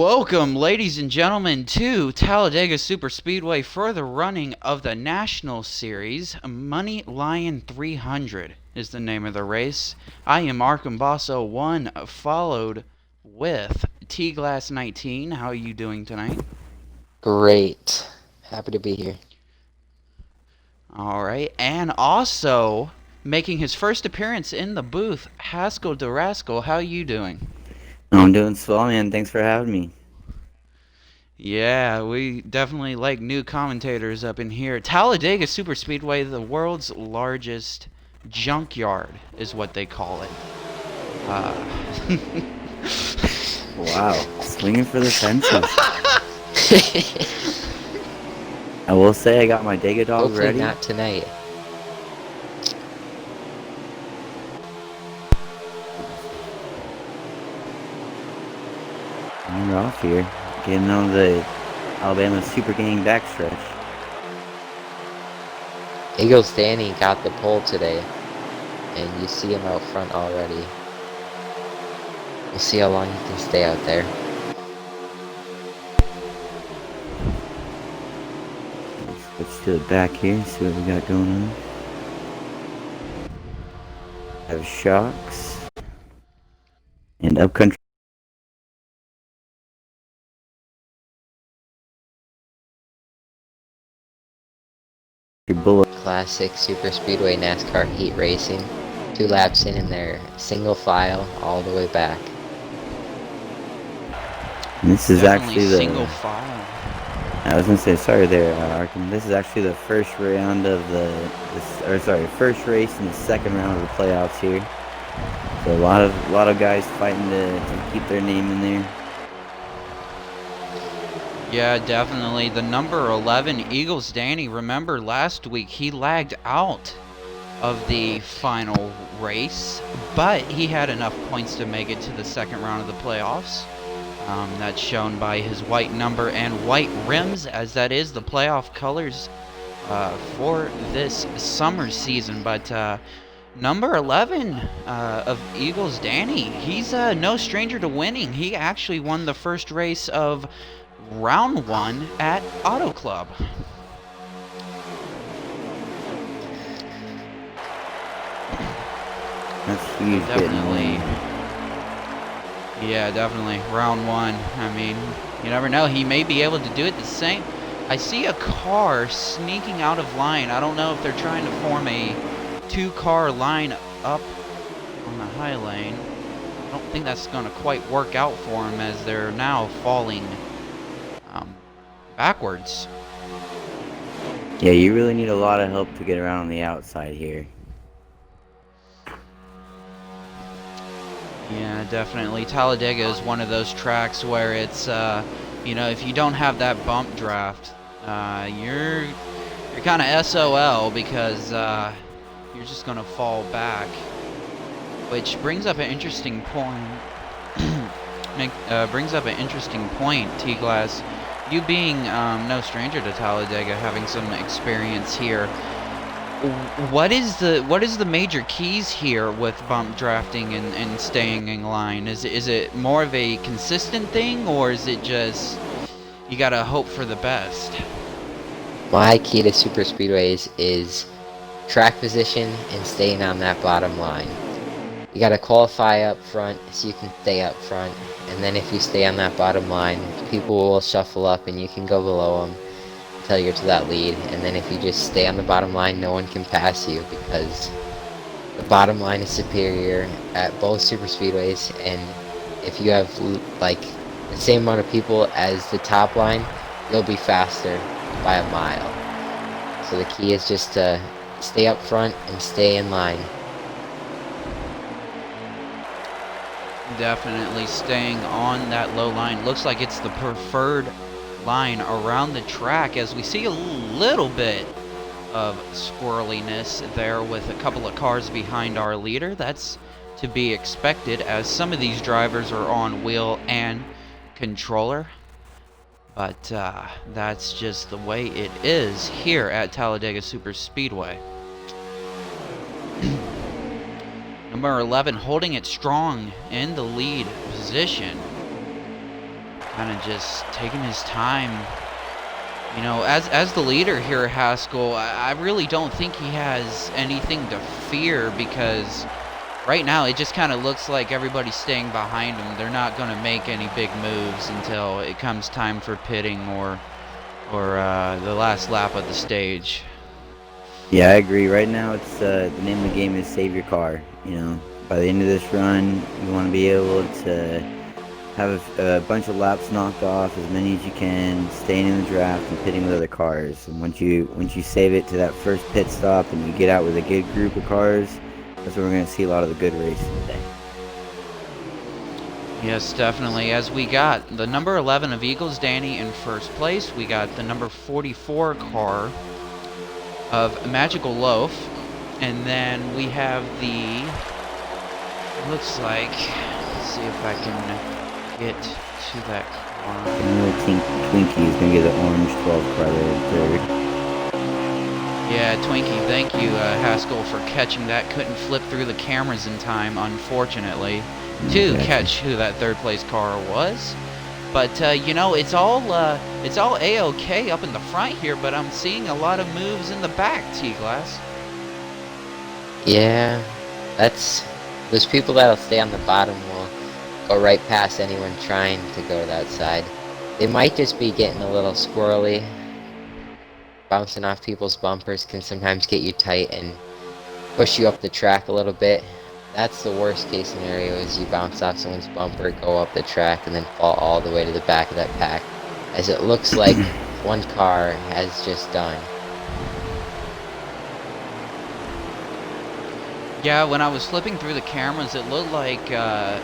Welcome, ladies and gentlemen, to Talladega Superspeedway for the running of the National Series. Money Lion 300 is the name of the race. I am Arkham Boss 01, followed with T-Glass 19. How are you doing tonight? Great. Happy to be here. Alright, and also making his first appearance in the booth, Haskell DeRascal. How are you doing? I'm doing swell, man. Thanks for having me. Yeah, we definitely like new commentators up in here. Talladega Superspeedway, the world's largest junkyard, is what they call it. Wow, swinging for the fences. I will say I got my Dega dog Hopefully ready. not tonight. And we're off here, getting on the Alabama Super Gang backstretch. Eagles Danny got the pole today, and you see him out front already. We'll see how long he can stay out there. Switch to the back here, see what we got going on. Have shocks and upcountry. Bullet. Classic Super Speedway NASCAR heat racing. 2 laps in and they're single file all the way back. And this is Definitely actually the single file. I was gonna say sorry there, Arkham. This is actually the first round of first race in the second round of the playoffs here. So a lot of guys fighting to keep their name in there. Yeah, definitely. The number 11, Eagles Danny, remember last week he lagged out of the final race, but he had enough points to make it to the second round of the playoffs. That's shown by his white number and white rims, as that is the playoff colors for this summer season. But number 11 of Eagles Danny, he's no stranger to winning. He actually won the first race of round 1 at Auto Club. That's huge. Definitely. Yeah, definitely. Round 1. I mean, you never know. He may be able to do it the same. I see a car sneaking out of line. I don't know if they're trying to form a 2-car line up on the high lane. I don't think that's going to quite work out for him, as they're now falling backwards. Yeah, you really need a lot of help to get around on the outside here. Yeah, definitely. Talladega is one of those tracks where it's, if you don't have that bump draft, you're kind of SOL, because you're just going to fall back. Which brings up an interesting point. T-Glass. You being no stranger to Talladega, having some experience here. What is the major keys here with bump drafting and staying in line? Is it more of a consistent thing, or is it just you gotta hope for the best? My key to super speedways is track position and staying on that bottom line. You gotta qualify up front so you can stay up front, and then if you stay on that bottom line, people will shuffle up and you can go below them until you're to that lead. And then if you just stay on the bottom line, no one can pass you, because the bottom line is superior at both super speedways. And if you have like the same amount of people as the top line, you'll be faster by a mile. So the key is just to stay up front and stay in line. Definitely staying on that low line. Looks like it's the preferred line around the track, as we see a little bit of squirreliness there with a couple of cars behind our leader. That's to be expected, as some of these drivers are on wheel and controller. But that's just the way it is here at Talladega Superspeedway. Number 11 holding it strong in the lead position. kind of just taking his time. You know, as the leader here at Haskell, I really don't think he has anything to fear, because right now it just kind of looks like everybody's staying behind him. They're not going to make any big moves until it comes time for pitting or the last lap of the stage. Yeah, I agree. Right now, it's the name of the game is save your car. You know, by the end of this run, you want to be able to have a bunch of laps knocked off, as many as you can, staying in the draft and pitting with other cars. And once you save it to that first pit stop and you get out with a good group of cars, that's where we're going to see a lot of the good racing today. Yes, definitely. As we got the number 11 of Eagles Danny in first place, we got the number 44 car of Magical Loaf, and then we have the, looks like, let's see if I can get to that car. And the little Twinkie is going to get the orange 12 car there third. Yeah, Twinkie, thank you, Haskell, for catching that. Couldn't flip through the cameras in time, unfortunately, to catch who that third place car was. But you know, it's all A-OK up in the front here, but I'm seeing a lot of moves in the back, T-Glass. Yeah, that's... Those people that'll stay on the bottom will go right past anyone trying to go to that side. They might just be getting a little squirrely. Bouncing off people's bumpers can sometimes get you tight and push you up the track a little bit. That's the worst case scenario, is you bounce off someone's bumper, go up the track, and then fall all the way to the back of that pack, as it looks like one car has just done. Yeah, when I was flipping through the cameras, it looked like the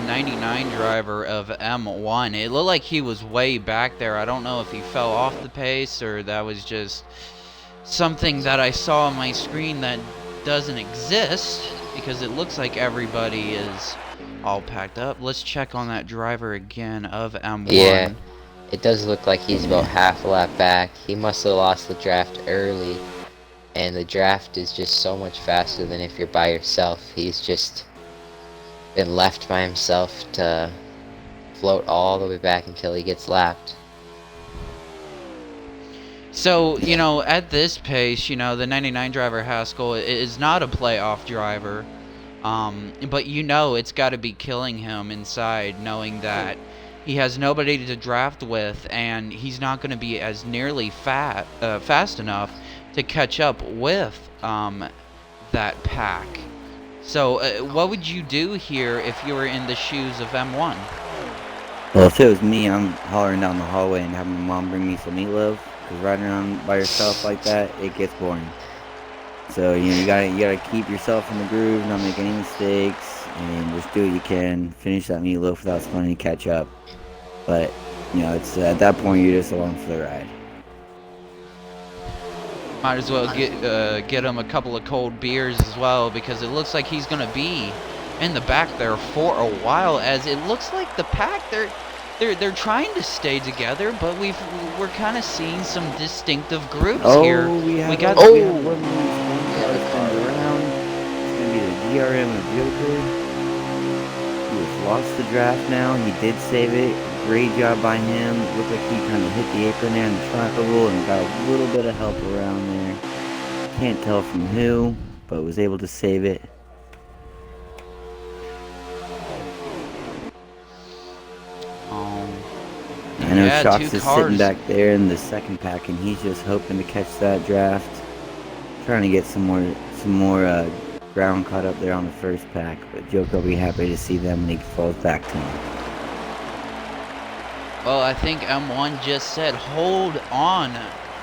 99 driver of M1. It looked like he was way back there. I don't know if he fell off the pace or that was just something that I saw on my screen that doesn't exist, because it looks like everybody is all packed up. Let's check on that driver again of M1. Yeah, it does look like he's about half a lap back. He must have lost the draft early, and the draft is just so much faster than if you're by yourself. He's just been left by himself to float all the way back until he gets lapped. So, you know, at this pace, you know, the 99 driver Haskell is not a playoff driver. But you know it's got to be killing him inside, knowing that he has nobody to draft with, and he's not going to be as nearly fast enough to catch up with that pack. So, what would you do here if you were in the shoes of M1? Well, if it was me, I'm hollering down the hallway and having my mom bring me some meatloaf. Because riding around by yourself like that, it gets boring. So, you know, you gotta keep yourself in the groove, not make any mistakes, and just do what you can. Finish that meatloaf without spawning, catch up. But, you know, it's at that point you're just along for the ride. Might as well get him a couple of cold beers as well, because it looks like he's gonna be in the back there for a while. As it looks like the pack, they're trying to stay together, but we're kind of seeing some distinctive groups here. We got oh. We have one more car around. It's gonna be the DRM of Joker. He has lost the draft now. He did save it. Great job by him. Looked like he kind of hit the apron there in the trackable and got a little bit of help around there. Can't tell from who, but was able to save it. I know Shocks is sitting back there in the second pack, and he's just hoping to catch that draft. Trying to get some more ground caught up there on the first pack, but Joker will be happy to see them when he falls back to him. Well, I think M1 just said hold on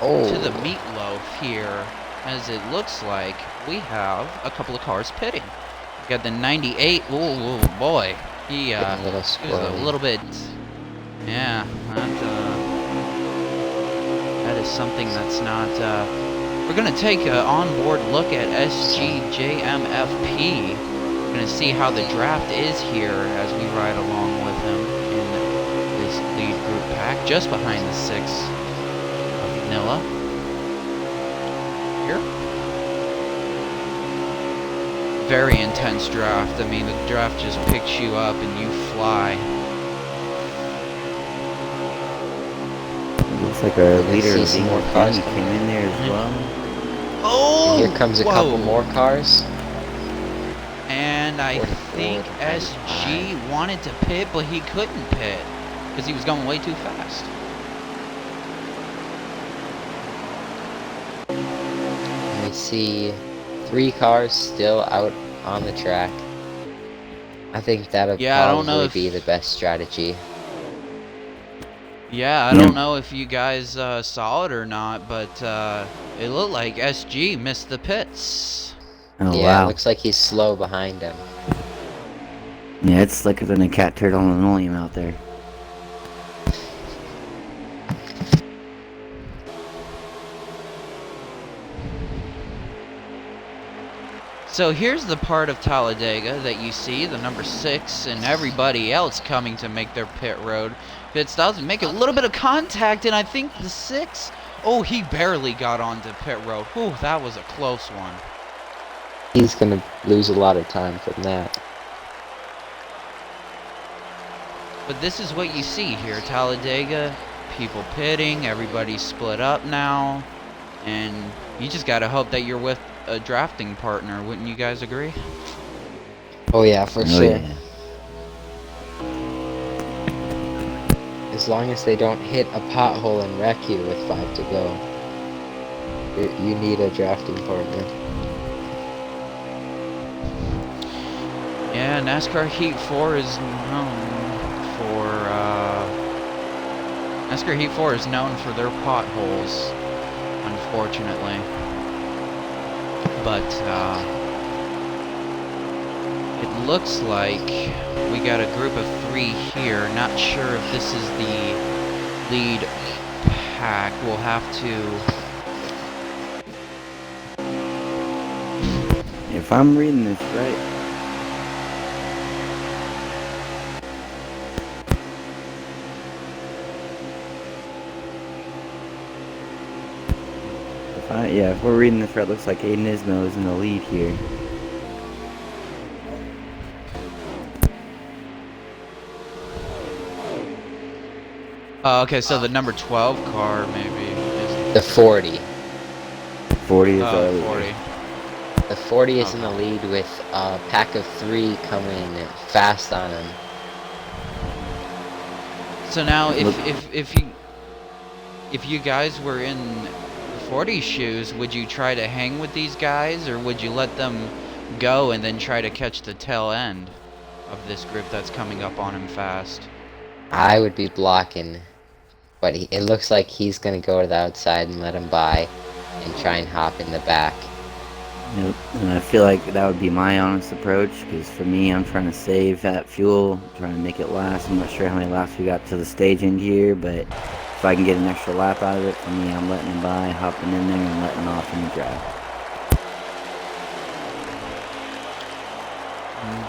to the meatloaf here, as it looks like we have a couple of cars pitting. We got the 98. Oh boy, he was a little bit. Yeah, that is something that's not. We're gonna take an onboard look at SGJMFP. We're gonna see how the draft is here as we ride along with him in this lead group pack, just behind the 6 of Nilla. Here. Very intense draft. I mean, the draft just picks you up and you fly. Looks like our can leader see of some Eagle more cars Danny coming. came in there as well. Oh! And here comes a couple more cars. And I 44 think to SG 95. wanted to pit, but he couldn't pit because he was going way too fast. And we see 3 cars still out on the track. I think that'll Yeah, I don't know probably if be the best strategy. Yeah, I don't know if you guys saw it or not, but it looked like SG missed the pits. Oh Yeah, it wow. looks like he's slow behind him. Yeah, it's slicker than a cat turtle linoleum out there. So here's the part of Talladega that you see the number 6 and everybody else coming to make their pit road. Pit stops and make a little bit of contact, and I think the 6, oh, he barely got onto pit road. Whew, that was a close one. He's gonna lose a lot of time from that. But this is what you see here, Talladega, people pitting, everybody's split up now, and you just gotta hope that you're with a drafting partner, wouldn't you guys agree? Oh yeah, for sure. Yeah. As long as they don't hit a pothole and wreck you with 5 to go. You need a drafting partner. Yeah, NASCAR Heat 4 is known for NASCAR Heat 4 is known for their potholes, unfortunately. But it looks like we got a group of 3 here. Not sure if this is the lead pack. We'll have to. If I'm reading this right. Yeah, if we're reading this right, it looks like Aiden Ismo is in the lead here. Okay, so the number 12 car maybe is The 40. 40 is our leader. 40. The 40 is in the lead with a pack of 3 coming fast on him. So now, if you guys were in 40 shoes, would you try to hang with these guys, or would you let them go and then try to catch the tail end of this group that's coming up on him fast? I would be blocking, but it looks like he's gonna go to the outside and let him by, and try and hop in the back. Yep, and I feel like that would be my honest approach, because for me, I'm trying to save that fuel, trying to make it last. I'm not sure how many laps we got to the stage end here, but if I can get an extra lap out of it, for me, I'm letting him by, hopping in there, and letting off in the drive.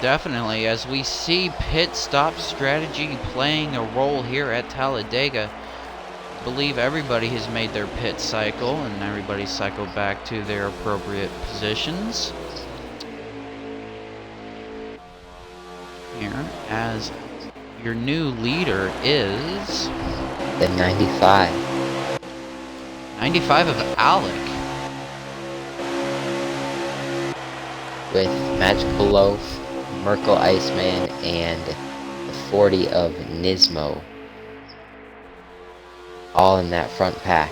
Definitely, as we see pit stop strategy playing a role here at Talladega. I believe everybody has made their pit cycle, and everybody's cycled back to their appropriate positions. Here, as your new leader is The 95. 95 of Alec. With Magical Loaf, Merkel Iceman, and the 40 of Nismo. All in that front pack.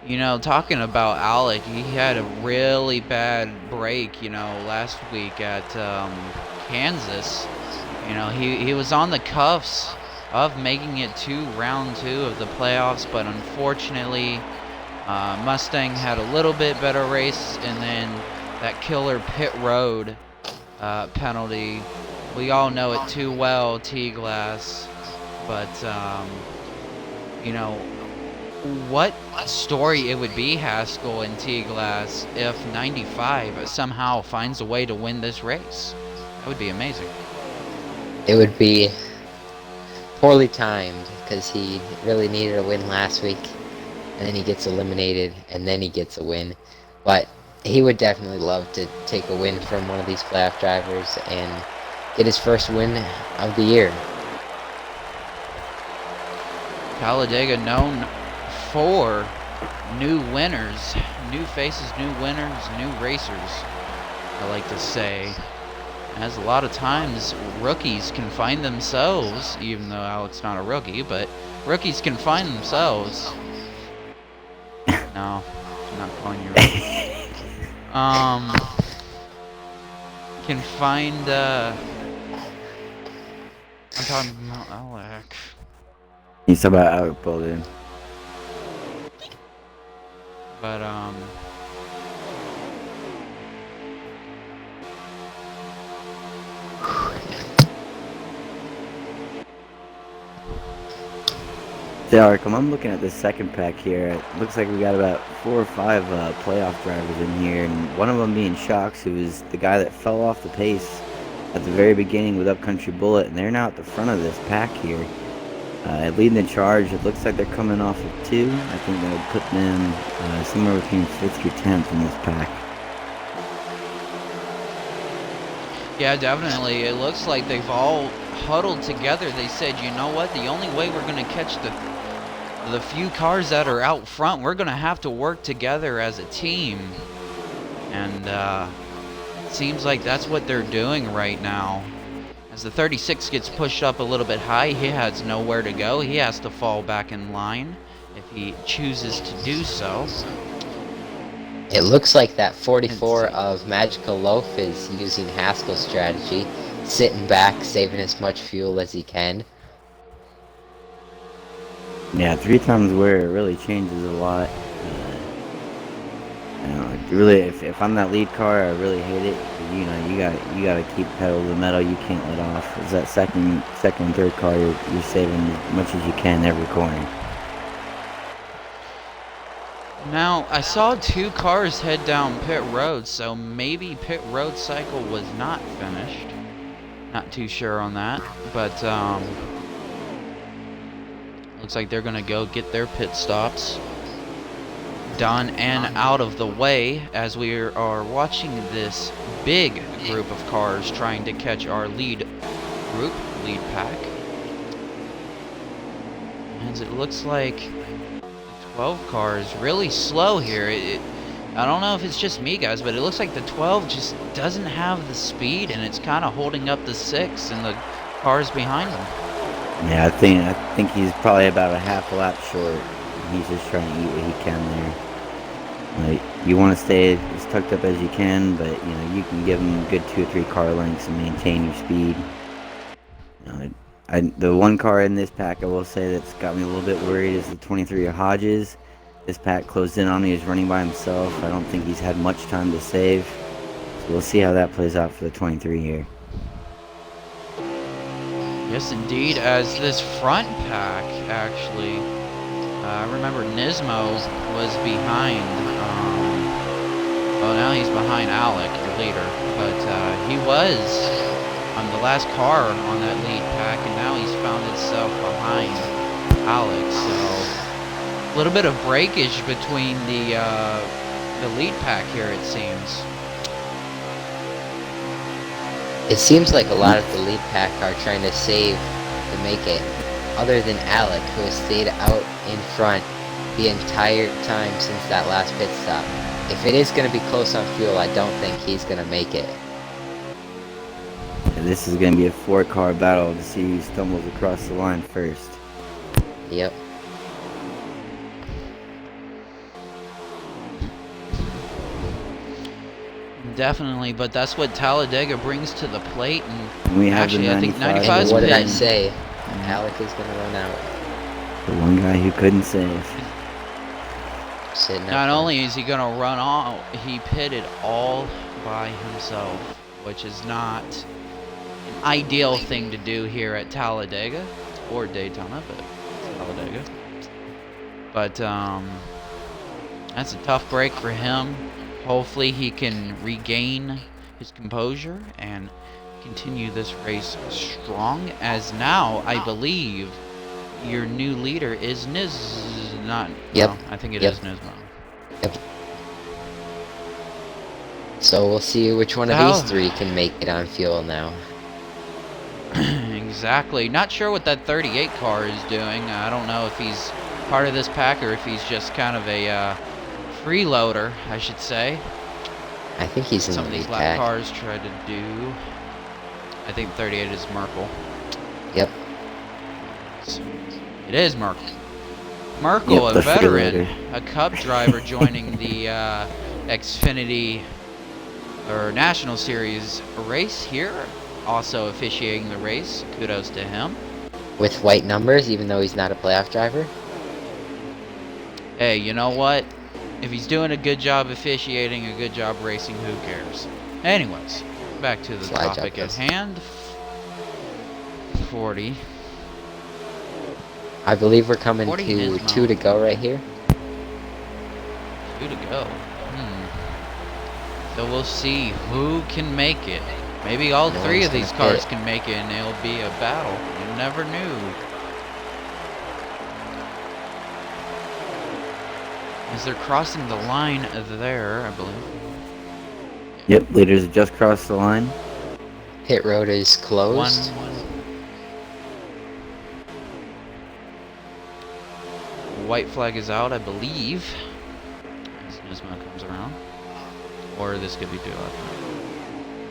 You know, talking about Alec, he had a really bad break, you know, last week at Kansas. You know, he was on the cuffs of making it to round 2 of the playoffs, but unfortunately, Mustang had a little bit better race, and then that killer pit road penalty. We all know it too well, T-Glass. But, you know, what story it would be, Haskell and T-Glass, if 95 somehow finds a way to win this race. That would be amazing. It would be poorly timed, because he really needed a win last week, and then he gets eliminated, and then he gets a win. But he would definitely love to take a win from one of these playoff drivers and get his first win of the year. Talladega known for new winners, new faces, new winners, new racers, I like to say. As a lot of times rookies can find themselves, even though Alec's not a rookie, but rookies can find themselves. No, I'm not calling you rookie. Can find, I'm talking about Alec. You talk about Alec Baldwin. But, Yeah, Arkham, I'm looking at the second pack here. It looks like we got about 4 or 5 playoff drivers in here, and one of them being Shocks, who was the guy that fell off the pace at the very beginning with Upcountry Bullet, and they're now at the front of this pack here. Leading the charge, it looks like they're coming off of 2. I think that would put them somewhere between 5th through 10th in this pack. yeah, definitely. It looks like they've all huddled together. They said, you know what, the only way we're going to catch the few cars that are out front, we're going to have to work together as a team. And it seems like that's what they're doing right now. As the 36 gets pushed up a little bit high, he has nowhere to go. He has to fall back in line if he chooses to do so. It looks like that 44 of Magical Loaf is using Haskell's strategy, sitting back, saving as much fuel as he can. Yeah, 3 times where it really changes a lot. Really, if I'm that lead car, I really hate it. You know, you gotta keep pedal to the metal. You can't let off. As that second and third car, you're saving as much as you can every corner. Now, I saw 2 cars head down pit road, so maybe pit road cycle was not finished. Not too sure on that, but looks like they're gonna go get their pit stops done and out of the way as we are watching this big group of cars trying to catch our lead pack. As it looks like 12 cars really slow here. I don't know if it's just me, guys, but it looks like the 12 just doesn't have the speed, and it's kind of holding up the 6 and the cars behind them. Yeah, I think he's probably about a half a lap short. He's just trying to eat what he can there. Like, you want to stay as tucked up as you can, but you know you can give him a good 2 or 3 car lengths and maintain your speed. The one car in this pack I will say that's got me a little bit worried is the 23 of Hodges. This pack closed in on me. He's running by himself. I don't think he's had much time to save. So we'll see how that plays out for the 23 here. Yes, indeed. As this front pack, actually, I remember Nismo was behind. Well, now he's behind Alec, the leader. But he was on the last car on that lead pack, and now he's found himself behind Alec. So a little bit of breakage between the lead pack here, it seems. It seems like a lot of the lead pack are trying to save to make it, other than Alec, who has stayed out in front the entire time since that last pit stop. If it is going to be close on fuel, I don't think he's going to make it. And this is going to be a 4-car battle to see who stumbles across the line first. Yep. Definitely, but that's what Talladega brings to the plate. And we have actually, the I think 95. 95's What did I been... say? Alec is going to run out. The one guy who couldn't save. Sitting Not only is he going to run off, he pitted all by himself, which is not an ideal thing to do here at Talladega, or Daytona, but Talladega. But that's a tough break for him. Hopefully he can regain his composure and continue this race strong, as now I believe your new leader is not. Yep. Well, I think it Yep. is Nismo. Yep. So we'll see which one of these 3 can make it on fuel now. exactly. Not sure what that 38 car is doing. I don't know if he's part of this pack or if he's just kind of a freeloader, I should say. I think he's in Some the of these lead lap pack. cars try to do. I think 38 is Merkel. Yep. It is Merkel. Merkel, Yep, a the veteran, freeloader. a Cup driver joining the Xfinity or National Series race here. Also officiating the race. Kudos to him. With white numbers, even though he's not a playoff driver. Hey, you know what? If he's doing a good job officiating, a good job racing, who cares? Anyways, back to the Slide topic job at goes. hand. 40. I believe we're coming 40 to Nismo. 2 to go right here. 2 to go. So we'll see who can make it. Maybe all No three one's of these gonna cars pit. can make it and it'll be a battle. You never knew. As they're crossing the line there, I believe. Yep, leaders have just crossed the line. Pit road is closed. White flag is out, I believe. As Nismo comes around. Or this could be too loud.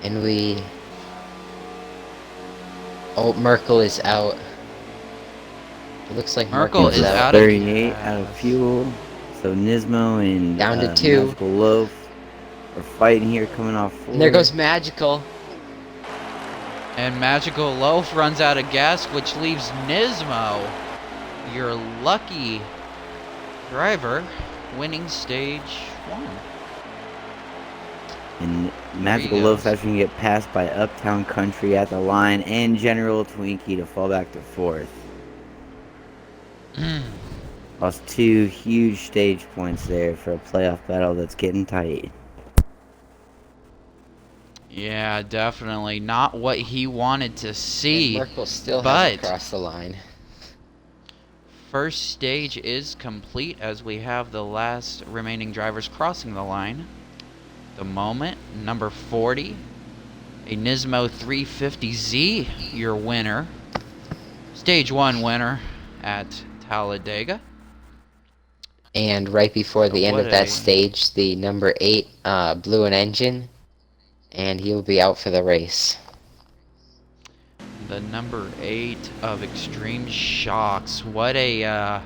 And we... Oh, Merkel is out. It looks like Merkel Merkel is out of 38 out of gas. fuel. So Nismo and Down to 2. Magical Loaf are fighting here, coming off 4. And there goes Magical. And Magical Loaf runs out of gas, which leaves Nismo, your lucky driver, winning stage 1. And Magical he Loaf's goes. actually going to get passed by Uptown Country at the line and General Twinkie to fall back to 4th. Lost 2 huge stage points there for a playoff battle that's getting tight. Yeah, definitely not what he wanted to see. And Merkel still but hasn't crossed the line. First stage is complete as we have the last remaining drivers crossing the line. The moment, number 40, a Nismo 350Z, your winner. Stage 1 winner at Talladega. And right before the end What of that a- stage, the number 8 blew an engine. And he'll be out for the race. The number 8 of Extreme Shocks. What a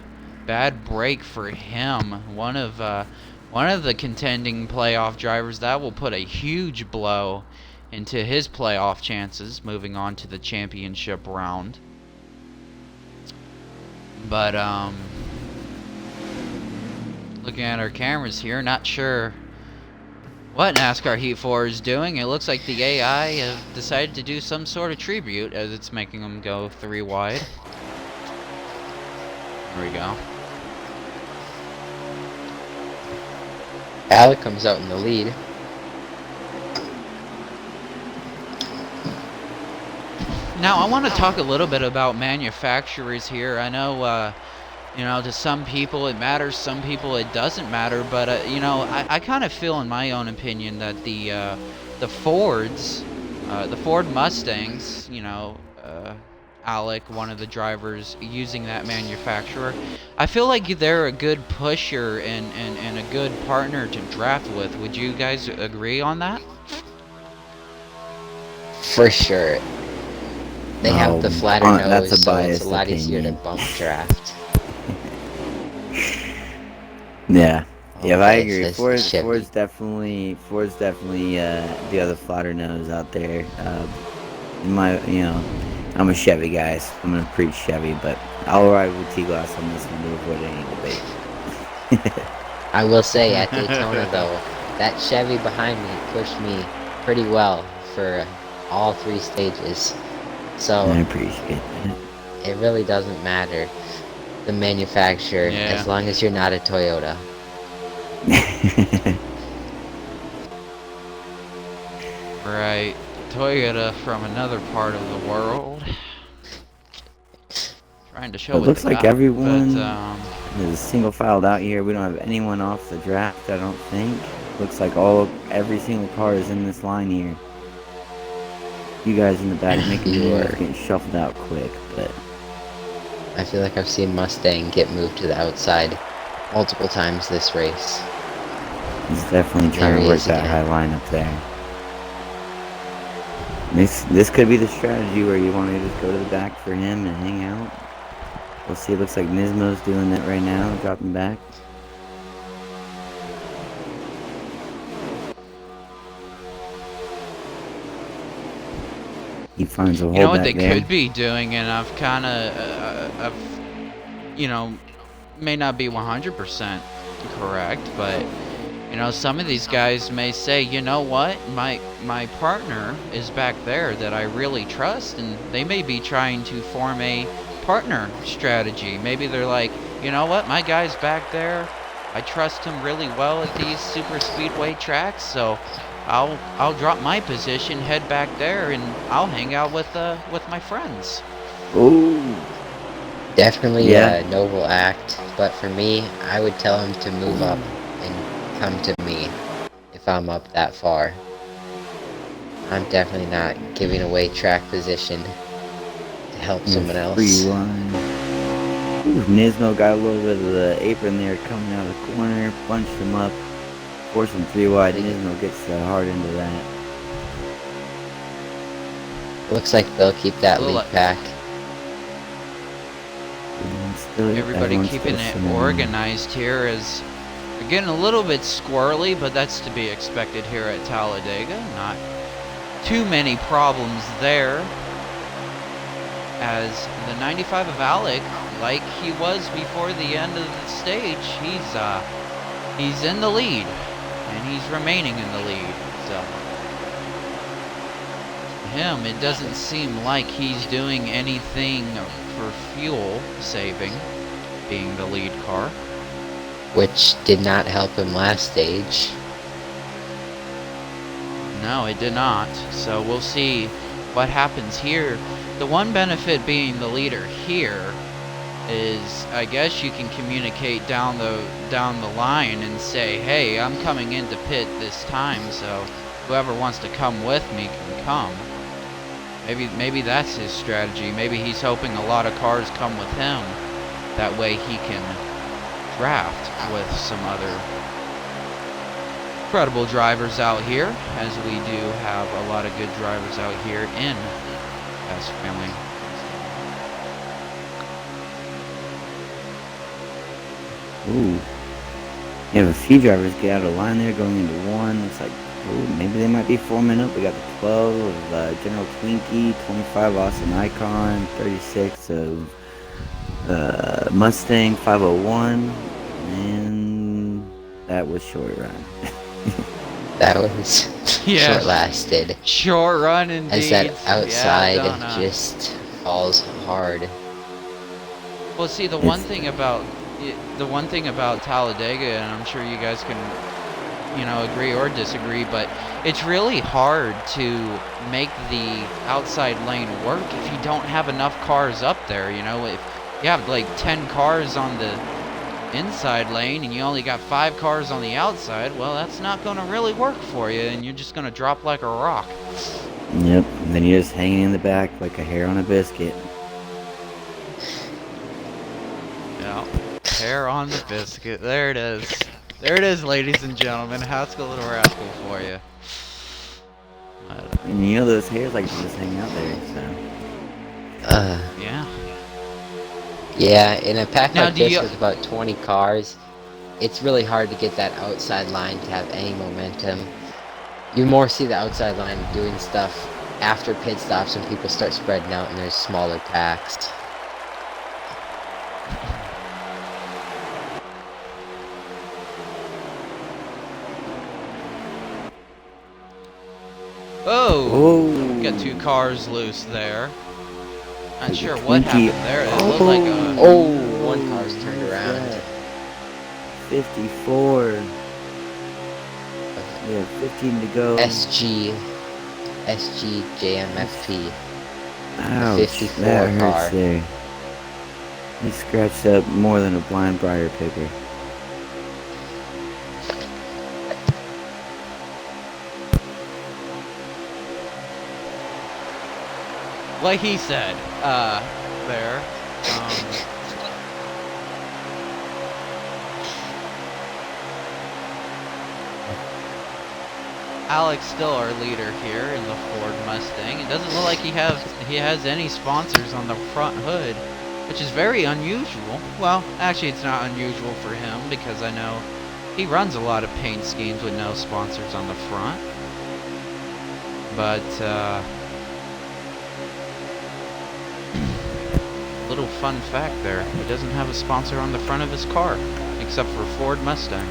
bad break for him. One of the contending playoff drivers. That will put a huge blow into his playoff chances moving on to the championship round. But looking at our cameras here, not sure what NASCAR Heat 4 is doing. It looks like the AI have decided to do some sort of tribute as it's making them go 3 wide. There we go. Alec comes out in the lead. Now, I want to talk a little bit about manufacturers here. I know, you know, to some people it matters, some people it doesn't matter, but, you know, I kind of feel, in my own opinion, that the Fords, the Ford Mustangs, you know, Alec, one of the drivers using that manufacturer, I feel like they're a good pusher and a good partner to draft with. Would you guys agree on that? For sure. They have the flatter nose, that's a so it's biased a lot easier to opinion. bump draft. Yeah. Yeah, I Okay, agree. it says Chevy. Ford's definitely the other fodder nose out there. I'm a Chevy guy, so I'm gonna preach Chevy, but I'll ride with T-Glass on this one to avoid any debate. I will say, at Daytona, though, that Chevy behind me pushed me pretty well for all 3 stages. So I appreciate that. it really doesn't matter the manufacturer, Yeah. as long as you're not a Toyota. Right. Toyota from another part of the world. Trying to show It what looks they like got, everyone but, is single filed out here. We don't have anyone off the draft, I don't think. Looks like every single car is in this line here. You guys in the back making You moves, are. getting shuffled out quick, but I feel like I've seen Mustang get moved to the outside multiple times this race. he's definitely There trying to he work is that high again. line up there. This could be the strategy where you want to just go to the back for him and hang out. We'll see. It looks like Nismo's doing that right now, dropping back. He finds a You hole know what back they there. could be doing, and I've kind of, you know, may not be 100% correct, but you know, some of these guys may say, you know what, my partner is back there that I really trust, and they may be trying to form a partner strategy. Maybe they're like, you know what, my guy's back there. I trust him really well at these super speedway tracks, so I'll drop my position, head back there, and I'll hang out with my friends. Ooh. Definitely Yeah. a noble act, but for me, I would tell him to move up and come to me if I'm up that far. I'm definitely not giving away track position to help someone Free else. line. Ooh, Nismo got a little bit of the apron there coming out of the corner, bunched him up, forced him 3 wide. Nismo gets the hard end of that. Looks like they'll keep that Little- lead back. Everybody keeping it organized here is we're getting a little bit squirrely, but that's to be expected here at Talladega. Not too many problems there, as the 95 of Alec, like he was before the end of the stage, he's in the lead, and he's remaining in the lead. So to him, it doesn't seem like he's doing anything for fuel saving, being the lead car. Which did not help him last stage. No, it did not. So we'll see what happens here. The one benefit being the leader here is, I guess you can communicate down the line and say, hey, I'm coming into pit this time, so whoever wants to come with me can come. Maybe that's his strategy. Maybe he's hoping a lot of cars come with him. That way he can draft with some other incredible drivers out here, as we do have a lot of good drivers out here in Fast Family. Ooh. You have a few drivers get out of line there going into one. Looks like, ooh, maybe they might be forming up. We got the 12 of General Twinkie, 25 Austin Icon, 36 of Mustang 501, and that was short run. That was Yeah. short-lasted. Short run indeed. As that outside Yeah, just falls hard. Well, see, the one thing about Talladega, and I'm sure you guys can, agree or disagree, but it's really hard to make the outside lane work if you don't have enough cars up there. You know, if you have like 10 cars on the inside lane and you only got 5 cars on the outside, well, that's not going to really work for you, and you're just going to drop like a rock. Yep, and then you're just hanging in the back like a hair on a biscuit. Yeah, hair on the biscuit. There it is. There it is, ladies and gentlemen. Haskell Little Rascal for you. And you know those hairs like to just hang out there, so. Yeah. Yeah, in a pack Now, like this with about 20 cars, it's really hard to get that outside line to have any momentum. You more see the outside line doing stuff after pit stops when people start spreading out and there's smaller packs. Oh! Got 2 cars loose there. Not sure what happened there. It looked like a... Oh, one car's turned around. 54. We have 15 to go. SG JMFP. Ouch, 54 that hurts car. there. He scratched up more than a blind briar picker. like he said, there. Alex still our leader here in the Ford Mustang. It doesn't look like he has any sponsors on the front hood, which is very unusual. Well, actually it's not unusual for him because I know he runs a lot of paint schemes with no sponsors on the front. But little fun fact there, he doesn't have a sponsor on the front of his car except for Ford Mustang.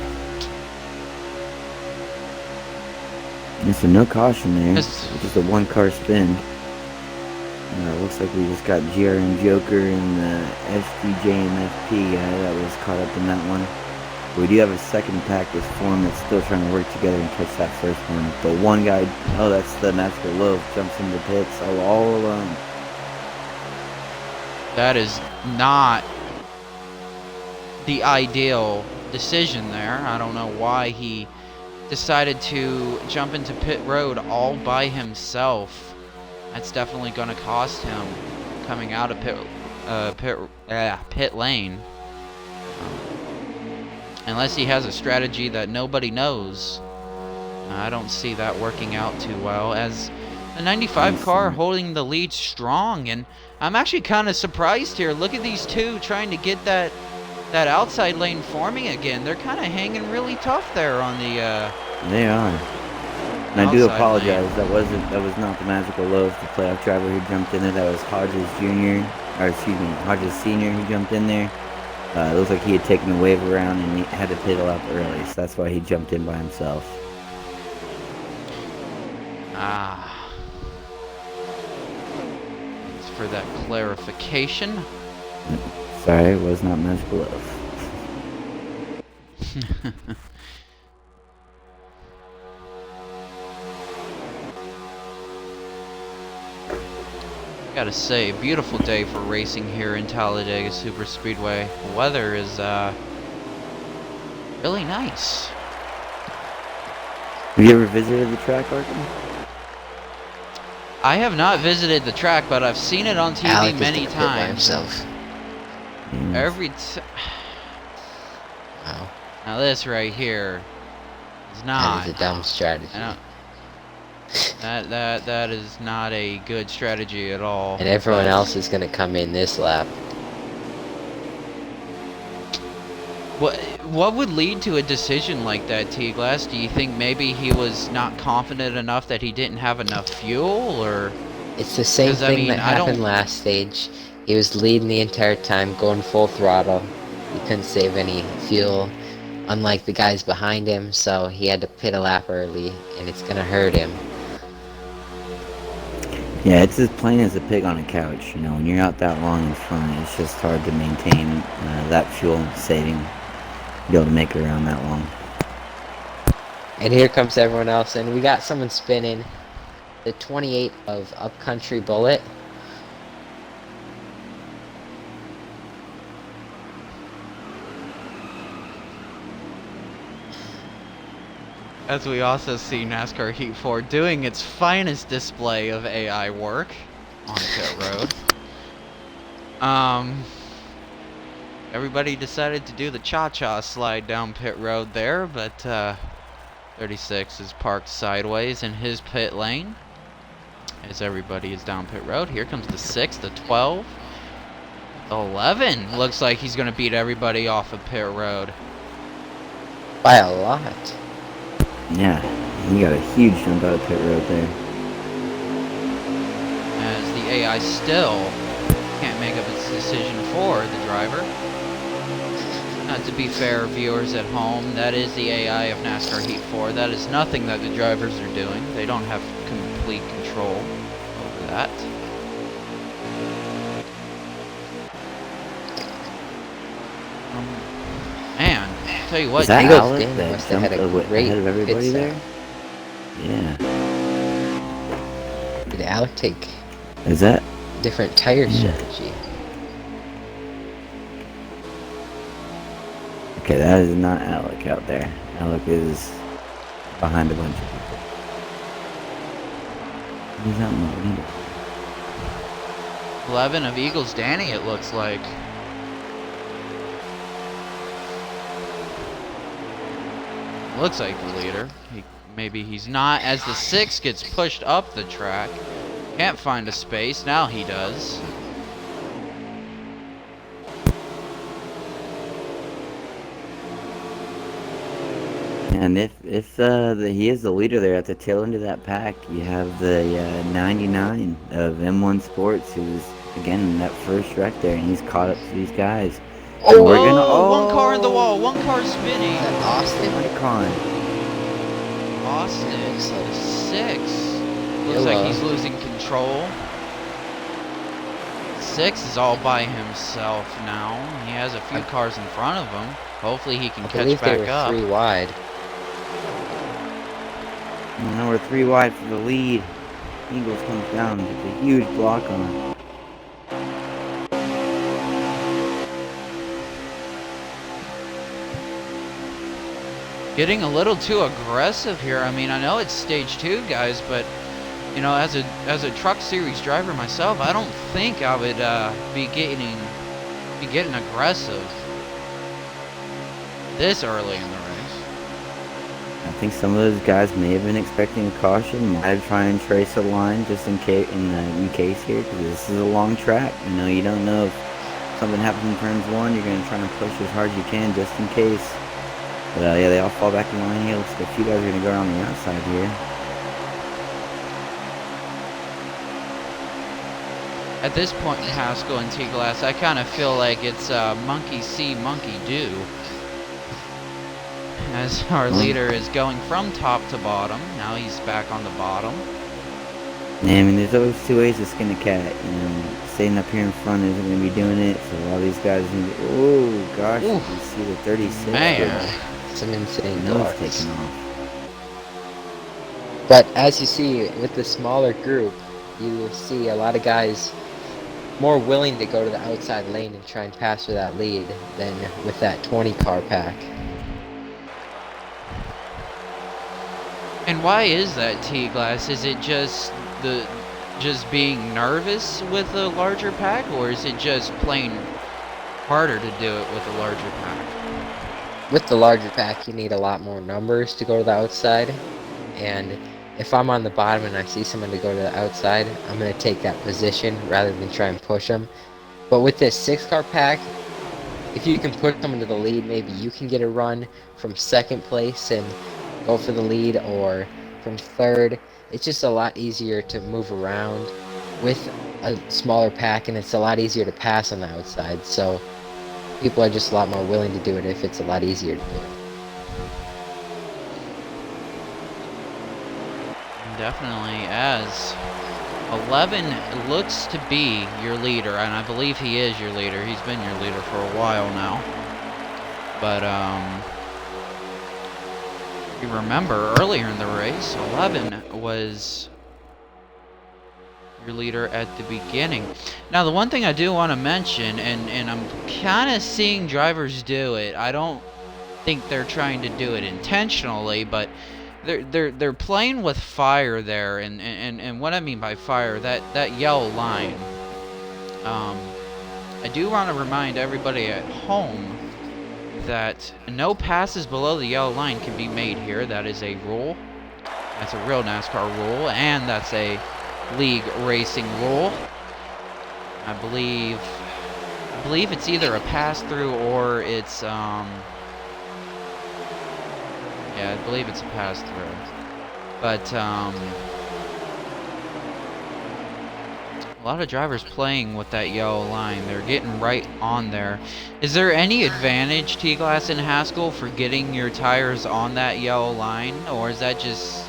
So no caution there. Just Just a one-car spin. Looks like we just got GRM Joker and the SDJMFP guy that was caught up in that one. We do have a second pack with Form that's still trying to work together and catch that first one. But one guy, oh, that's the Natural Loaf, jumps into the pits all alone. that is not the ideal decision there. I don't know why he decided to jump into pit road all by himself. That's definitely going to cost him coming out of pit lane. Unless he has a strategy that nobody knows. I don't see that working out too well, as the 95 car holding the lead strong, and I'm actually kind of surprised here. Look at these two trying to get that outside lane forming again. They're kind of hanging really tough there on the They are. And I do apologize. That was not the Magical Loaf, the playoff driver who jumped in there. That was Hodges Jr. or excuse me, Hodges Sr. who jumped in there. It looks like he had taken the wave around and he had to pit up early, so that's why he jumped in by himself. Thanks for that clarification. Sorry, it was not Magical Loaf. Gotta say, beautiful day for racing here in Talladega Superspeedway. Weather is really nice. Have you ever visited the track, Arkham? I have not visited the track, but I've seen it on TV many times. Every Wow. Now this right here is not. That is a dumb strategy. That is not a good strategy at all. And everyone else is gonna come in this lap. What would lead to a decision like that, T-Glass? Do you think maybe he was not confident enough that he didn't have enough fuel, or? It's the same thing that happened last stage. He was leading the entire time, going full throttle. He couldn't save any fuel, unlike the guys behind him, so he had to pit a lap early, and it's gonna hurt him. Yeah, it's as plain as a pig on a couch. You know, when you're out that long in front, it's just hard to maintain that fuel saving, be able to make it around that long. And here comes everyone else, and we got someone spinning. The 28 of Upcountry Bullet. As we also see NASCAR Heat 4 doing its finest display of AI work on pit road. Everybody decided to do the cha-cha slide down pit road there, but 36 is parked sideways in his pit lane as everybody is down pit road. Here comes the 6, the 12, the 11. Looks like he's going to beat everybody off of pit road. By a lot. Yeah, he got a huge jump out of pit road there. As the AI still can't make up its decision for the driver. To be fair, viewers at home, that is the AI of NASCAR Heat 4. That is nothing that the drivers are doing. They don't have complete control over that. Man, I'll tell you what, is that Eagles Alec Dan that must have jumped had a great ahead of everybody pit there? stop. Yeah. Did Alec take Is that? different tire strategy? Okay, that is not Alec out there. Alec is behind a bunch of people. He's out in the lead. 11 of Eagles Danny, it looks like. Looks like the leader. Maybe he's not, as the 6 gets pushed up the track. Can't find a space. Now he does. And if he is the leader there at the tail end of that pack, you have the 99 of M1 Sports, who's again in that first wreck there, and he's caught up to these guys. Oh, we're gonna, one car in the wall, one car spinning. Is that Austin? Icon. Austin, 6. Looks like he's losing control. 6 is all by himself now. He has a few cars in front of him. Hopefully he can catch back up. 3 wide. Now we're 3 wide for the lead. Eagles comes down with a huge block on him. Getting a little too aggressive here. I mean, I know it's stage 2, guys, but you know, as a truck series driver myself, I don't think I would be getting aggressive this early in the race. I think some of those guys may have been expecting a caution, might try and trace a line just in case here, because this is a long track. You know, you don't know if something happens in turns 1, you're going to try and push as hard as you can just in case. But yeah, they all fall back in line here. Looks like a few guys are going to go around the outside here. At this point in Haskell and T-Glass, I kind of feel like it's monkey see, monkey do. As our leader is going from top to bottom. Now he's back on the bottom. Yeah, I mean, there's always 2 ways to skin a cat. You know, staying up here in front isn't going to be doing it. So all these guys need to... Oh, gosh, you see the 36. Man. Some insane nose cars. taking off. But as you see, with the smaller group, you see a lot of guys more willing to go to the outside lane and try and pass for that lead than with that 20 car pack. And why is that, T-Glass? Is it just being nervous with a larger pack, or is it just plain harder to do it with a larger pack? With the larger pack, you need a lot more numbers to go to the outside, and if I'm on the bottom and I see someone to go to the outside, I'm going to take that position rather than try and push them. But with this 6-car pack, if you can push someone to the lead, maybe you can get a run from 2nd place and go for the lead, or from 3rd. It's just a lot easier to move around with a smaller pack, and it's a lot easier to pass on the outside. So people are just a lot more willing to do it if it's a lot easier to do it. Definitely, as 11 looks to be your leader, and I believe he is your leader. He's been your leader for a while now. But you remember earlier in the race, 11 was your leader at the beginning. Now, the one thing I do want to mention, and I'm kind of seeing drivers do it. I don't think they're trying to do it intentionally, but they're playing with fire there, and what I mean by fire, that yellow line. I do want to remind everybody at home that no passes below the yellow line can be made here. That is a rule. That's a real NASCAR rule, and that's a league racing rule. I believe it's either a pass-through or it's yeah, I believe it's a pass-through. But a lot of drivers playing with that yellow line. They're getting right on there. Is there any advantage, T-Glass and Haskell, for getting your tires on that yellow line? Or is that just...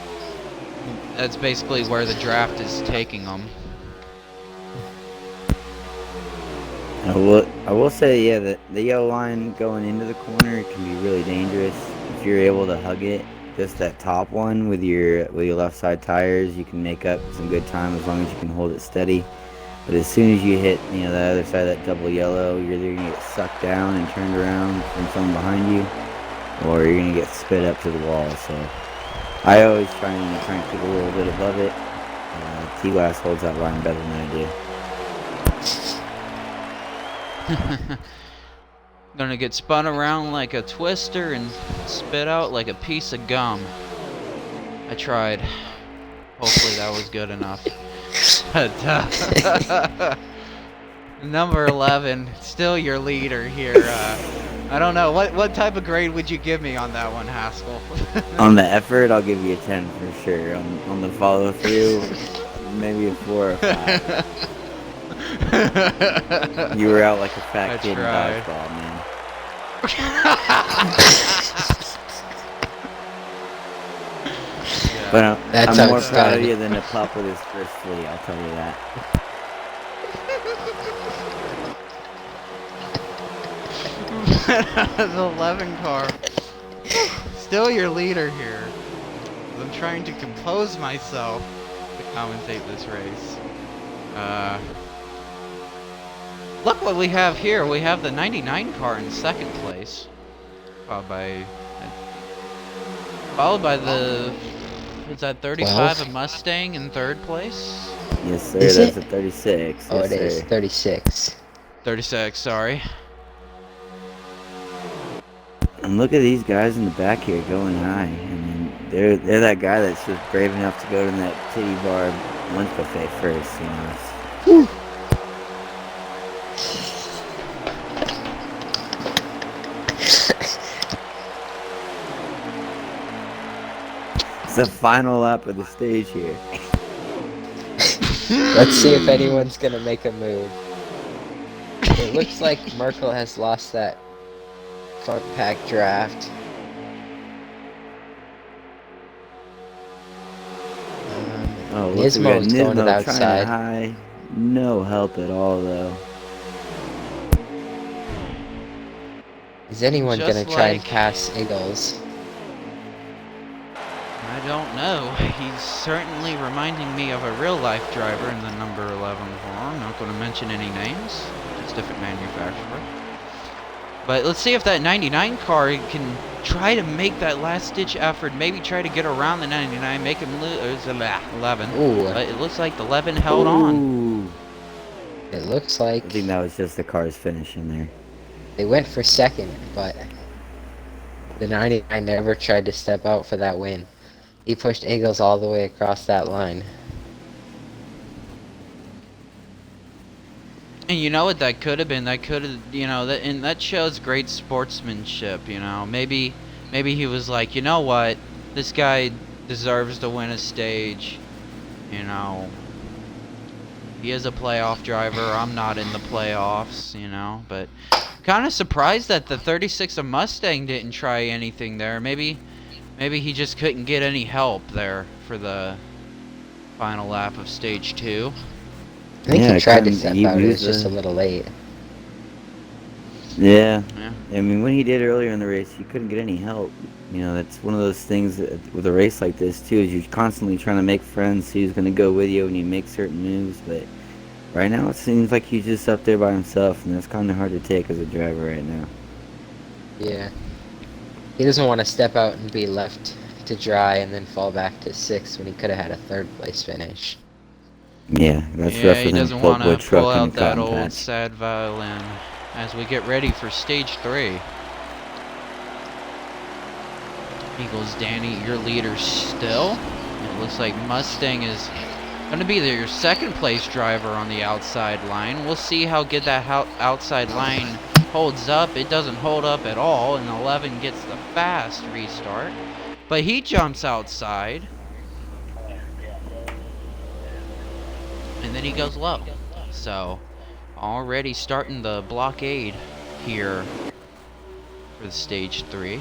that's basically where the draft is taking them? I will say, yeah, that the yellow line going into the corner can be really dangerous. If you're able to hug it, just that top one with your left side tires, you can make up some good time as long as you can hold it steady. But as soon as you hit, you know, the other side of that double yellow, you're either gonna get sucked down and turned around from someone behind you, or you're gonna get spit up to the wall. So I always try and keep a little bit above it. T-Glass holds that line better than I do. Gonna get spun around like a twister and spit out like a piece of gum. I tried. Hopefully that was good enough. But, number 11, still your leader here. I don't know. What type of grade would you give me on that one, Haskell? On the effort, I'll give you a 10 for sure. On the follow through, maybe a 4 or 5. You were out like a fat kid in dodgeball, man. Yeah. But I'm more proud of outstanding. you than the pup with his first flea, I'll tell you that. The 11 car. Still your leader here. I'm trying to compose myself to commentate this race. Look what we have here. We have the 99 car in second place. Followed by the... Is that 35 a Mustang in third place? Yes, sir. Is That's it? a 36. Oh, Yes, it is sir. 36. 36, sorry. And look at these guys in the back here going high. I mean, they're that guy that's just brave enough to go to that titty bar lunch buffet first, you know. Whew. It's the final lap of the stage here. Let's see if anyone's gonna make a move. It looks like Merkel has lost that front pack draft. Oh, look, we got Nismo's going to the Nismo trying outside. to high. No help at all, though. Is anyone Just gonna try and like- pass Eagles? I don't know. He's certainly reminding me of a real-life driver in the number 11 car. I'm not going to mention any names. It's a different manufacturer. But let's see if that 99 car can try to make that last-ditch effort. Maybe try to get around the 99, make him lose 11. Ooh. But it looks like the 11 held on. Ooh. It looks like I think that was just the car's finishing there. they went for second, but the 99 never tried to step out for that win. He pushed Eagles all the way across that line. And you know what that could have been? That could have, you know, and that shows great sportsmanship, you know. Maybe he was like, you know what? This guy deserves to win a stage, you know. He is a playoff driver. I'm not in the playoffs, you know. But kind of surprised that the 36 of Mustang didn't try anything there. Maybe he just couldn't get any help there for the final lap of stage 2. I think Yeah, he tried to kinda- step he out, it was used just the- a little late. Yeah. Yeah. I mean, when he did earlier in the race, he couldn't get any help. You know, that's one of those things that, with a race like this, too, is you're constantly trying to make friends, see who's going to go with you when you make certain moves. But right now, it seems like he's just up there by himself, and that's kind of hard to take as a driver right now. Yeah. He doesn't want to step out and be left to dry and then fall back to 6th when he could have had a 3rd place finish. Yeah, that's Yeah, rougher he than doesn't Pulpwood want to truck pull in a out that cotton old patch. sad violin as we get ready for stage 3. Eagles Danny, your leader still. It looks like Mustang is going to be your second place driver on the outside line. We'll see how good that outside line holds up. It doesn't hold up at all, and 11 gets the fast restart. But he jumps outside. And then he goes low. So, already starting the blockade here for the stage 3.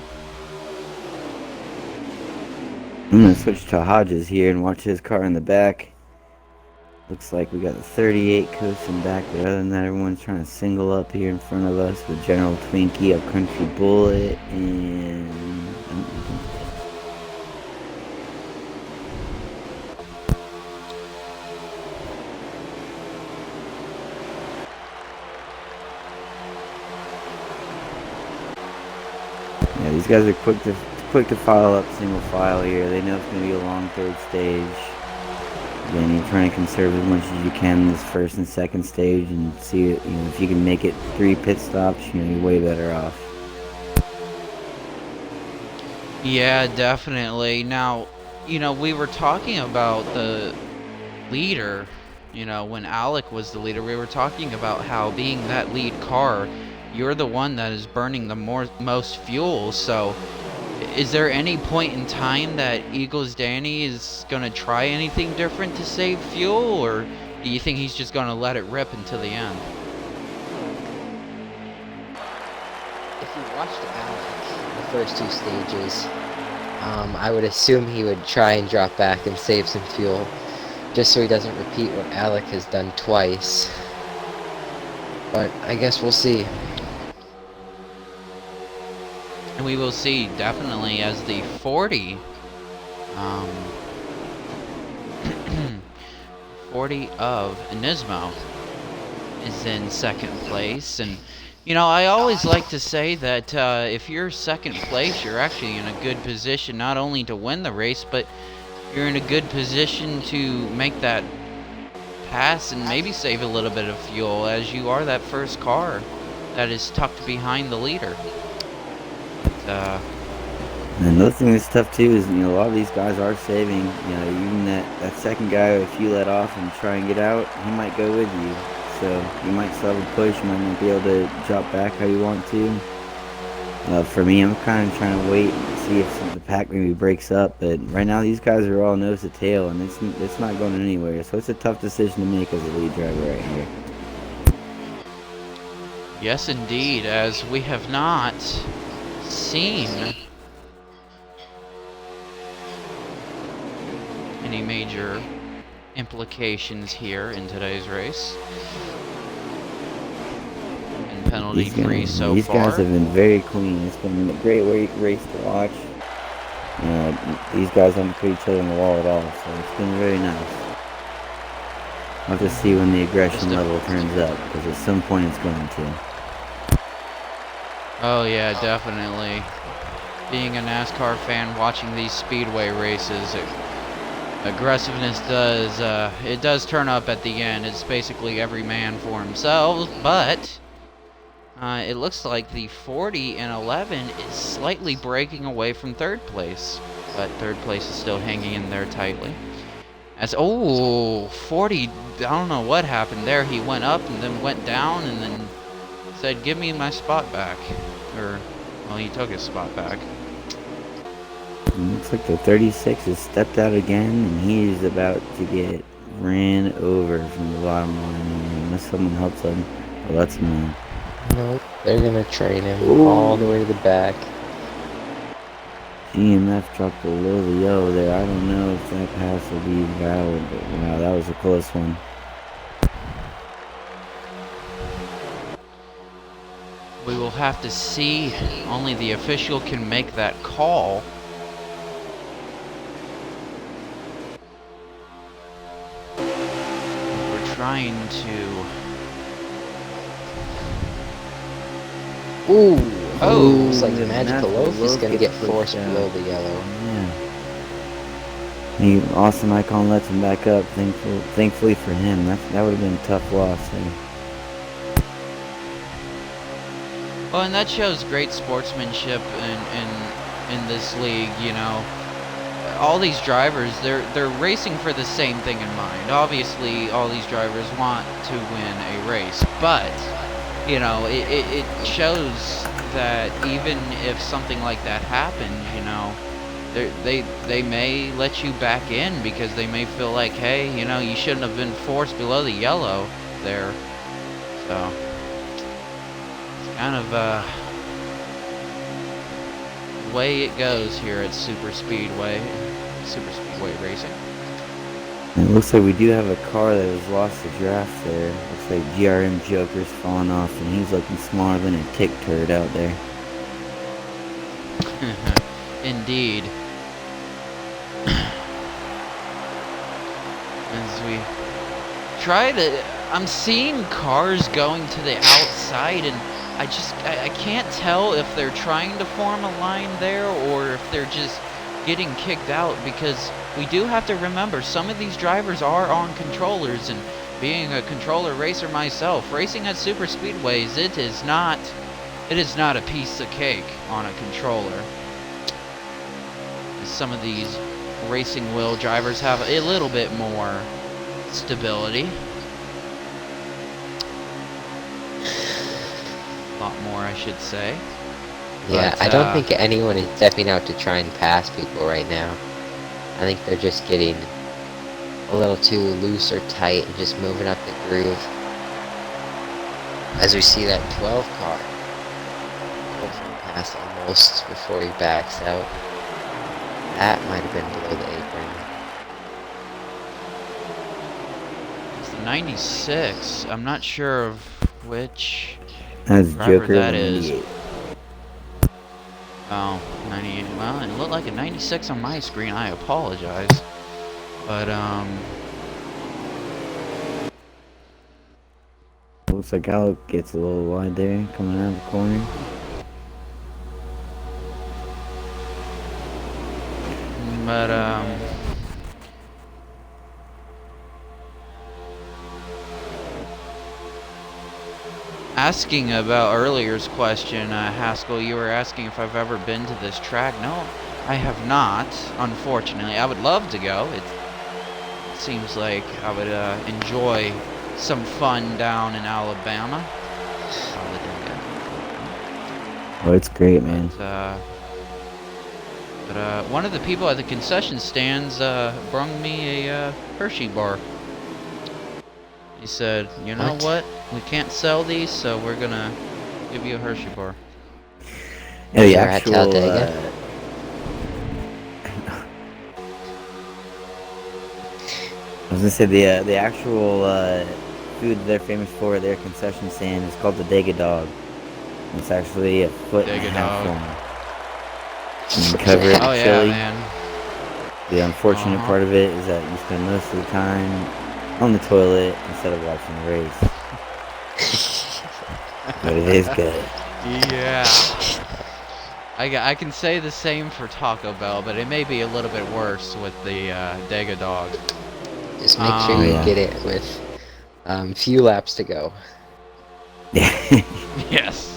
I'm going to switch to Hodges here and watch his car in the back. Looks like we got the 38 coasting back, but other than that, everyone's trying to single up here in front of us with General Twinkie, a Country Bullet, and... Yeah, these guys are quick to file up single file here. They know it's going to be a long third stage. Danny trying to conserve as much as you can in this first and second stage, and see if you can make it 3 pit stops. You're way better off. Yeah, definitely. Now, we were talking about the leader. When Alec was the leader, we were talking about how being that lead car, you're the one that is burning the most fuel. So, is there any point in time that Eagles Danny is going to try anything different to save fuel, or do you think he's just going to let it rip until the end? If you watched Alec the first 2 stages, I would assume he would try and drop back and save some fuel, just so he doesn't repeat what Alec has done twice. But I guess we'll see. And we will see, definitely, as the 40 40 of Nismo is in second place. And I always like to say that if you're second place, you're actually in a good position not only to win the race, but you're in a good position to make that pass and maybe save a little bit of fuel, as you are that first car that is tucked behind the leader. And another thing that's tough too is, a lot of these guys are saving. Even that second guy, if you let off and try and get out, he might go with you. So you might still have a push. You might not be able to drop back how you want to. For me, I'm kind of trying to wait and see if the pack maybe breaks up. But right now, these guys are all nose to tail, and it's not going anywhere. So it's a tough decision to make as a lead driver right here. Yes, indeed, as we have not seen any major implications here in today's race. And penalty free so far. These guys have been very clean. It's been a great race to watch. These guys haven't put each other in the wall at all, so it's been very nice. We'll have to see when the aggression level turns up, because at some point it's going to. Oh yeah, definitely. Being a NASCAR fan, watching these speedway races, aggressiveness does turn up at the end. It's basically every man for himself, but it looks like the 40 and 11 is slightly breaking away from third place, but third place is still hanging in there tightly. As 40, I don't know what happened there. He went up and then went down and then said, "Give me my spot back." Well, he took his spot back. Looks like the 36 has stepped out again, and he's about to get ran over from the bottom line. Unless someone helps him or lets him in. Nope, they're gonna train him all the way to the back. EMF dropped below the yellow there. I don't know if that pass will be valid, but wow, that was a close one. We will have to see. Only the official can make that call. We're trying to... Ooh! Oh! Looks like the Magical Loaf is gonna get forced below the yellow. Yeah. Austin Icon lets him back up. Thankfully for him, that would have been a tough loss there. Well, and that shows great sportsmanship in this league. All these drivers, they're racing for the same thing in mind. Obviously, all these drivers want to win a race, but it shows that even if something like that happens, they may let you back in because they may feel like, hey, you shouldn't have been forced below the yellow there. So it's kind of the way it goes here at Super Speedway Racing. It looks like we do have a car that has lost the draft there. Looks like GRM Joker's fallen off, and he's looking smaller than a tick turd out there. Indeed. As we try to... I'm seeing cars going to the outside, and I can't tell if they're trying to form a line there or if they're just getting kicked out, because we do have to remember some of these drivers are on controllers, and being a controller racer myself, racing at super speedways, it is not a piece of cake on a controller. Some of these racing wheel drivers have a little bit more stability. A lot more, I should say. Yeah, But, I don't think anyone is stepping out to try and pass people right now. I think they're just getting a little too loose or tight and just moving up the groove. As we see that 12 car go from pass almost before he backs out. That might have been below the apron. it's the 96. I'm not sure of which That's driver Joker that the is. 98. Oh, 98. Well, it looked like a 96 on my screen. I apologize. But, Looks like Al gets a little wide there, coming out of the corner. but, asking about earlier's question, Haskell, you were asking if I've ever been to this track. No, I have not, unfortunately. I would love to go. It seems like I would enjoy some fun down in Alabama. Talladega. Oh, it's great, man. But one of the people at the concession stands brung me a Hershey bar. He said, you know what? We can't sell these, so we're gonna give you a Hershey bar. Yeah, the You're at actual. Talladega? I was gonna say the actual food they're famous for at their concession stand is called the Dega dog. It's actually a foot and a Dega half dog. long. You can cover it Oh in yeah, chili. man. The unfortunate part of it is that you spend most of the time on the toilet instead of watching the race. But it is good. Yeah. I can say the same for Taco Bell, but it may be a little bit worse with the Dega dog. Just make sure you yeah. get it with few laps to go. Yes.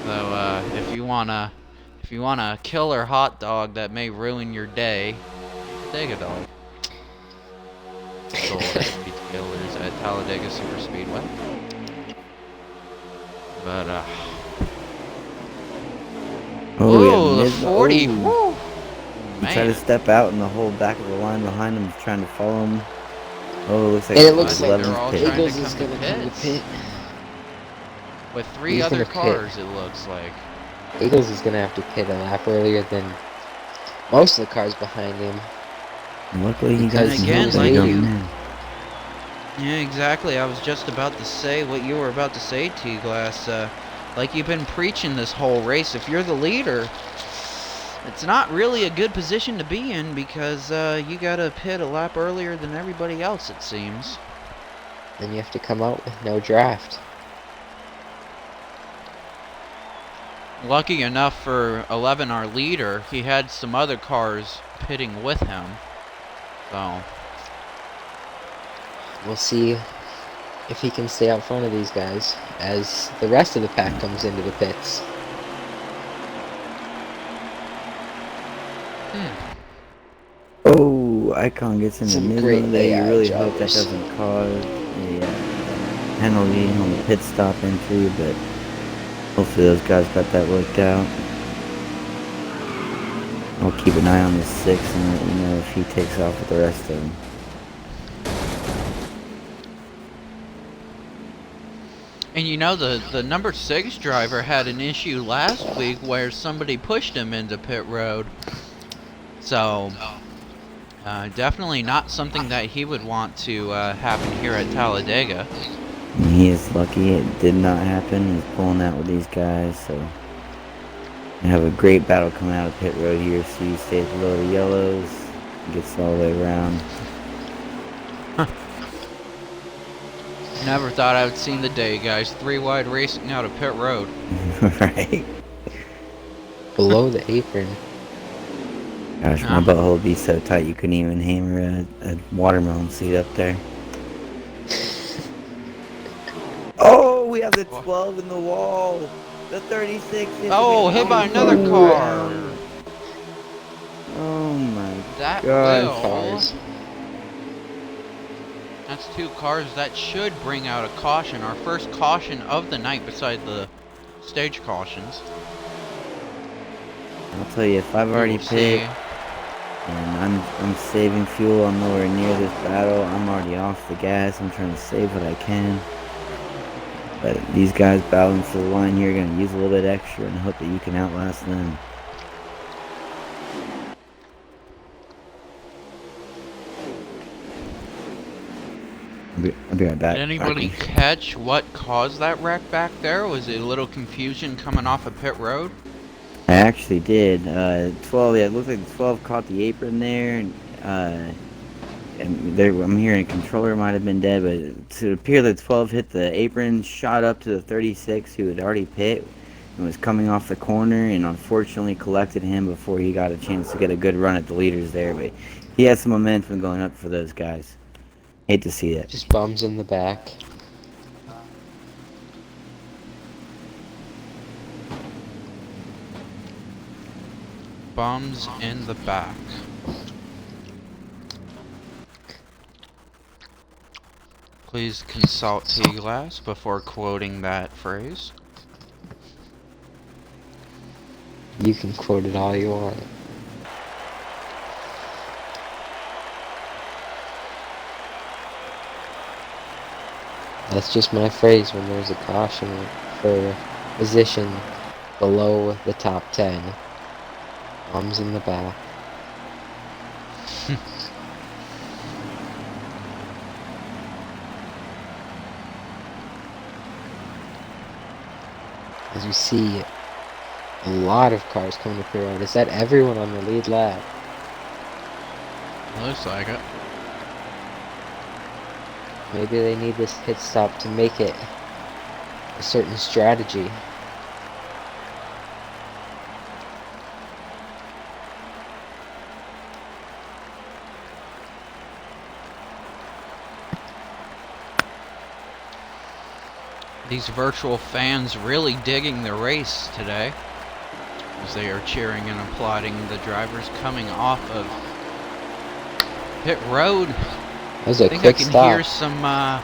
So if you want a killer hot dog that may ruin your day, Dega dog. Sold at retailers at Talladega Super Speedway. But Oh, the yeah, 40. Oh. Woo. He tried to Man. step out, and the whole back of the line behind him is trying to follow him. Oh, it looks like And it looks like 11's they're all pit. trying to Eagles is come to gonna come to pits. pit. With three He's other gonna pit. cars, it looks like. Eagles is gonna have to pit a lap earlier than most of the cars behind him. And luckily, he got Because some again, help like from you- there. Yeah, exactly. I was just about to say what you were about to say, T-Glass. Like you've been preaching this whole race. If you're the leader, it's not really a good position to be in, because you gotta pit a lap earlier than everybody else, it seems. Then you have to come out with no draft. Lucky enough for 11, our leader, he had some other cars pitting with him. So, We'll see if he can stay out front of these guys as the rest of the pack comes into the pits. Oh, Icon gets in Some the great middle there. You AI really hope that drivers. doesn't cause a penalty on the pit stop entry, but hopefully those guys got that worked out. I'll keep an eye on the 6 and let you know if he takes off with the rest of them. and you know, the number 6 driver had an issue last week where somebody pushed him into pit road. So, definitely not something that he would want to happen here at Talladega. And he is lucky it did not happen. He's pulling out with these guys, so we have a great battle coming out of pit road here. See, stays below the yellows, gets all the way around. Never thought I would see the day, guys. 3 wide racing out of pit road. Right. Below the apron. Gosh, my Yeah. butthole would be so tight you couldn't even hammer a watermelon seed up there. Oh, we have the 12 in the wall. The 36 is Oh, hit by another car. Oh my That gosh. Cars. That's 2 cars. That should bring out a caution. Our first caution of the night beside the stage cautions. I'll tell you, if I've We already will see. pit and I'm saving fuel, I'm nowhere near this battle. I'm already off the gas. I'm trying to save what I can. But these guys battling for the line here are going to use a little bit extra and hope that you can outlast them. I'll be right back. Did anybody catch what caused that wreck back there? Was it a little confusion coming off of pit road? I actually did. 12, yeah, it looked like 12 caught the apron there. And I'm hearing a controller might have been dead, but it appeared that 12 hit the apron, shot up to the 36 who had already pit and was coming off the corner, and unfortunately collected him before he got a chance to get a good run at the leaders there. But he had some momentum going up for those guys. Hate to see it. Just bums in the back. Bums in the back. Please consult T-Glass before quoting that phrase. You can quote it all you want. That's just my phrase when there's a caution for position below the top 10. Bums in the back. As you see, a lot of cars coming to pit road. Is that everyone on the lead lap? Looks like it. Maybe they need this pit stop to make it a certain strategy. These virtual fans really digging the race today, as they are cheering and applauding the drivers coming off of pit road. That was a I think I quick can stop. hear some. I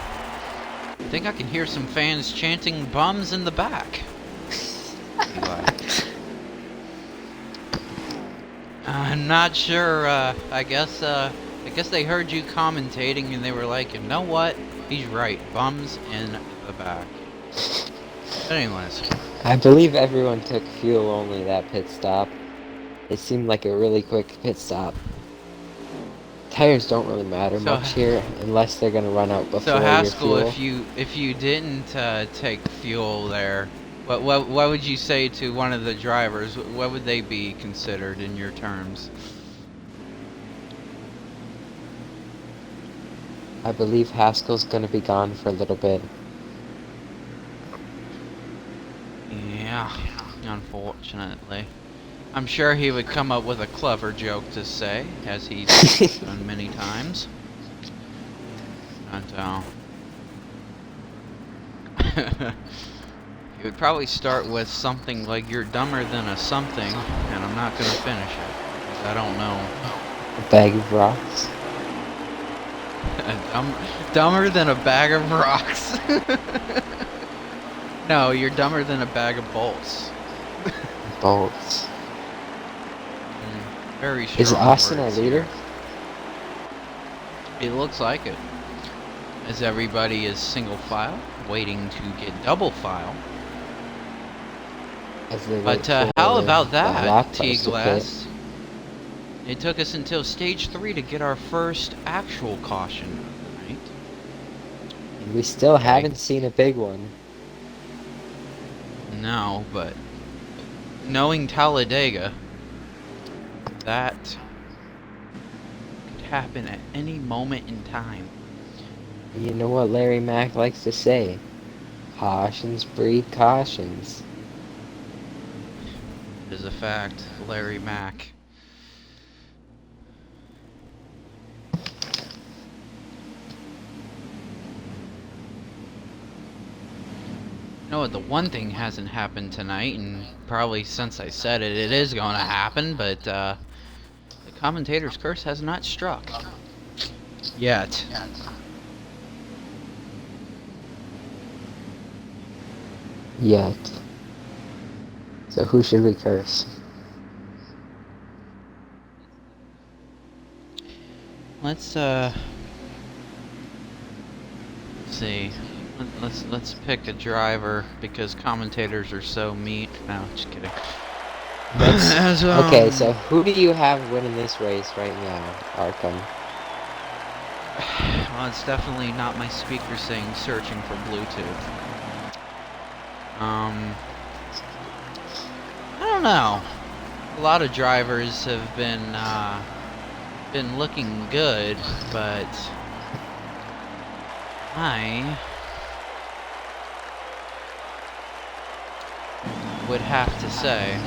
think I can hear some fans chanting "bums in the back." I'm not sure. I guess they heard you commentating and they were like, "You know what? He's right. Bums in the back." Anyways, I believe everyone took fuel only that pit stop. It seemed like a really quick pit stop. Tires don't really matter much here unless they're gonna run out before so your Haskell, fuel. if you didn't take fuel there, what would you say to one of the drivers? What would they be considered in your terms? I believe Haskell's gonna be gone for a little bit. Yeah, unfortunately. I'm sure he would come up with a clever joke to say, as he's done many times. And, he would probably start with something like, "You're dumber than a something," and I'm not gonna finish it, because I don't know. A bag of rocks. Dumber than a bag of rocks. No, you're dumber than a bag of bolts. Bolts. Very strong Is Austin our words leader? here. It looks like it. As everybody is single file, waiting to get double file. As they But wait for how about the lap that, bars to pit. T-Glass? It took us until stage 3 to get our first actual caution, right? And we still haven't seen a big one. No, but knowing Talladega, that could happen at any moment in time. You know what Larry Mack likes to say? Cautions breed cautions. It is a fact, Larry Mack. You know what, the one thing hasn't happened tonight, and probably since I said it, it is going to happen, but the commentator's curse has not struck. Yet. Yet. So who should we curse? Let's see. Let's pick a driver because commentators are so mean. No, just kidding. Okay, so who do you have winning this race right now, Arkham? Well, it's definitely not my speaker saying searching for Bluetooth. I don't know. A lot of drivers have been looking good, but I would have to say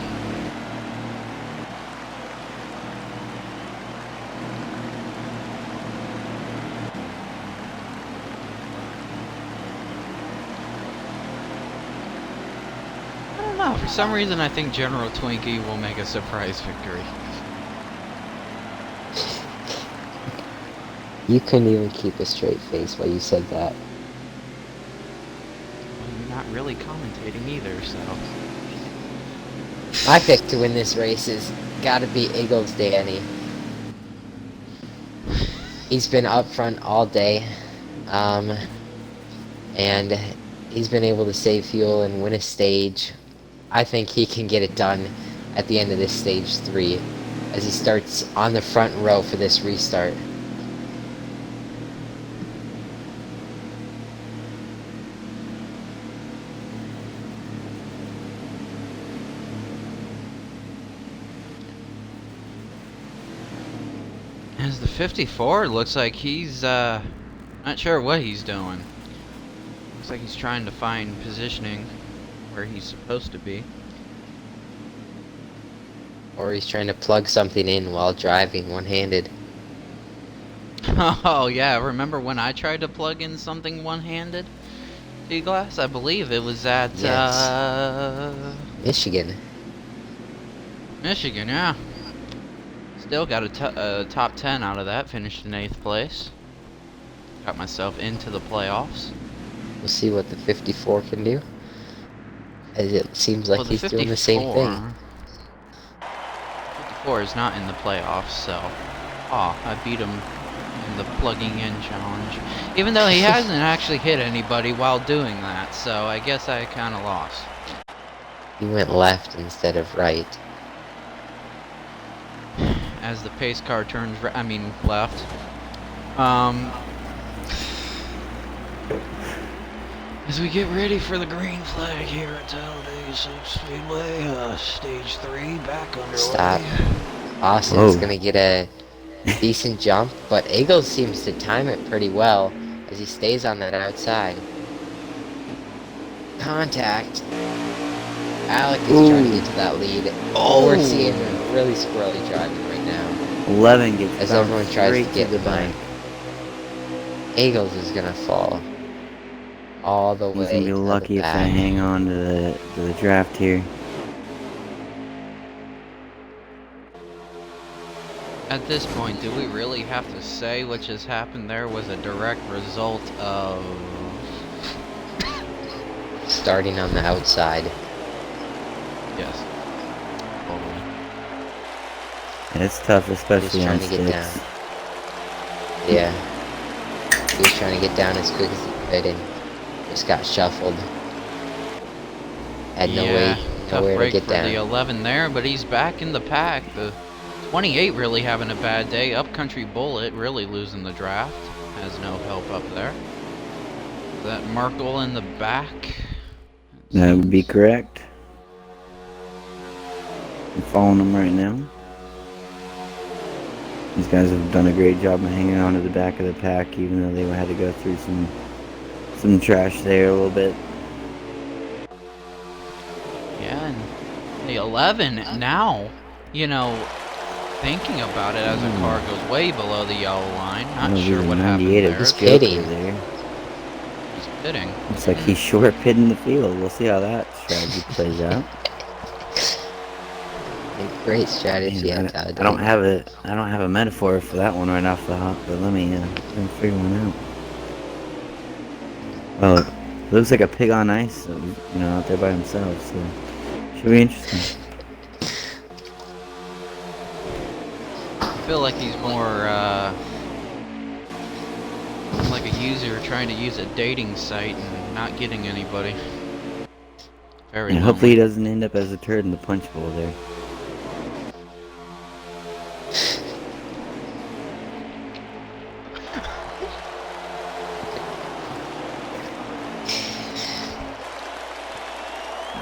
I don't know. For some reason, I think General Twinkie will make a surprise victory. You couldn't even keep a straight face while you said that. Well, you're not really commentating either, so. My pick to win this race is gotta be Eagles Danny. He's been up front all day, and he's been able to save fuel and win a stage. I think he can get it done at the end of this stage 3, as he starts on the front row for this restart. As the 54, looks like he's not sure what he's doing. Looks like he's trying to find positioning where he's supposed to be. Or he's trying to plug something in while driving one-handed. Oh yeah, remember when I tried to plug in something one-handed? T-Glass? I believe it was at Yes. Michigan. Michigan, yeah. Still got a top 10 out of that, finished in 8th place. Got myself into the playoffs. We'll see what the 54 can do. As it seems like Well, he's doing the same thing. 54 is not in the playoffs, so. Oh, I beat him in the plugging in challenge. Even though he hasn't actually hit anybody while doing that, so I guess I kind of lost. He went left instead of right. As the pace car turns, left. As we get ready for the green flag here at Talladega Speedway, stage 3 back underway. Stop. Austin's gonna get a decent jump, but Eagles seems to time it pretty well as he stays on that outside. Contact. Alec is trying to get to that lead. Oh, we're seeing a really squirrely driving right now. 11 gets as everyone tries to straight get the behind. bank. Eagles is gonna fall all the He's way gonna be to lucky the if back. they hang on to the draft here. At this point, do we really have to say what just happened there was a direct result of Starting on the outside. Yes. Totally. And it's tough, He's especially on trying to get down. sticks. Yeah. He was trying to get down as quick as he could and just got shuffled. Had Tough nowhere to break get for down. the 11 there, but he's back in the pack. The 28 really having a bad day. Upcountry Bullet really losing the draft. Has no help up there. Is that Merkel in the back? That would be correct. I'm following them right now. These guys have done a great job of hanging on to the back of the pack, even though they had to go through some trash there a little bit. Yeah, and the 11 now, you know, thinking about it as a car goes way below the yellow line. Not sure what happened 98 there. of He's Joker pitting. there. He's pitting. Looks like he's short pitting the field. We'll see how that strategy plays out. A great strategy Man, at I Talladega. don't have a metaphor for that one right off the hop, but let me figure one out. Well, it looks like a pig on ice, out there by himself. So should be interesting. I feel like he's more like a user trying to use a dating site and not getting anybody. Very And hopefully he lonely. doesn't end up as a turd in the punch bowl there.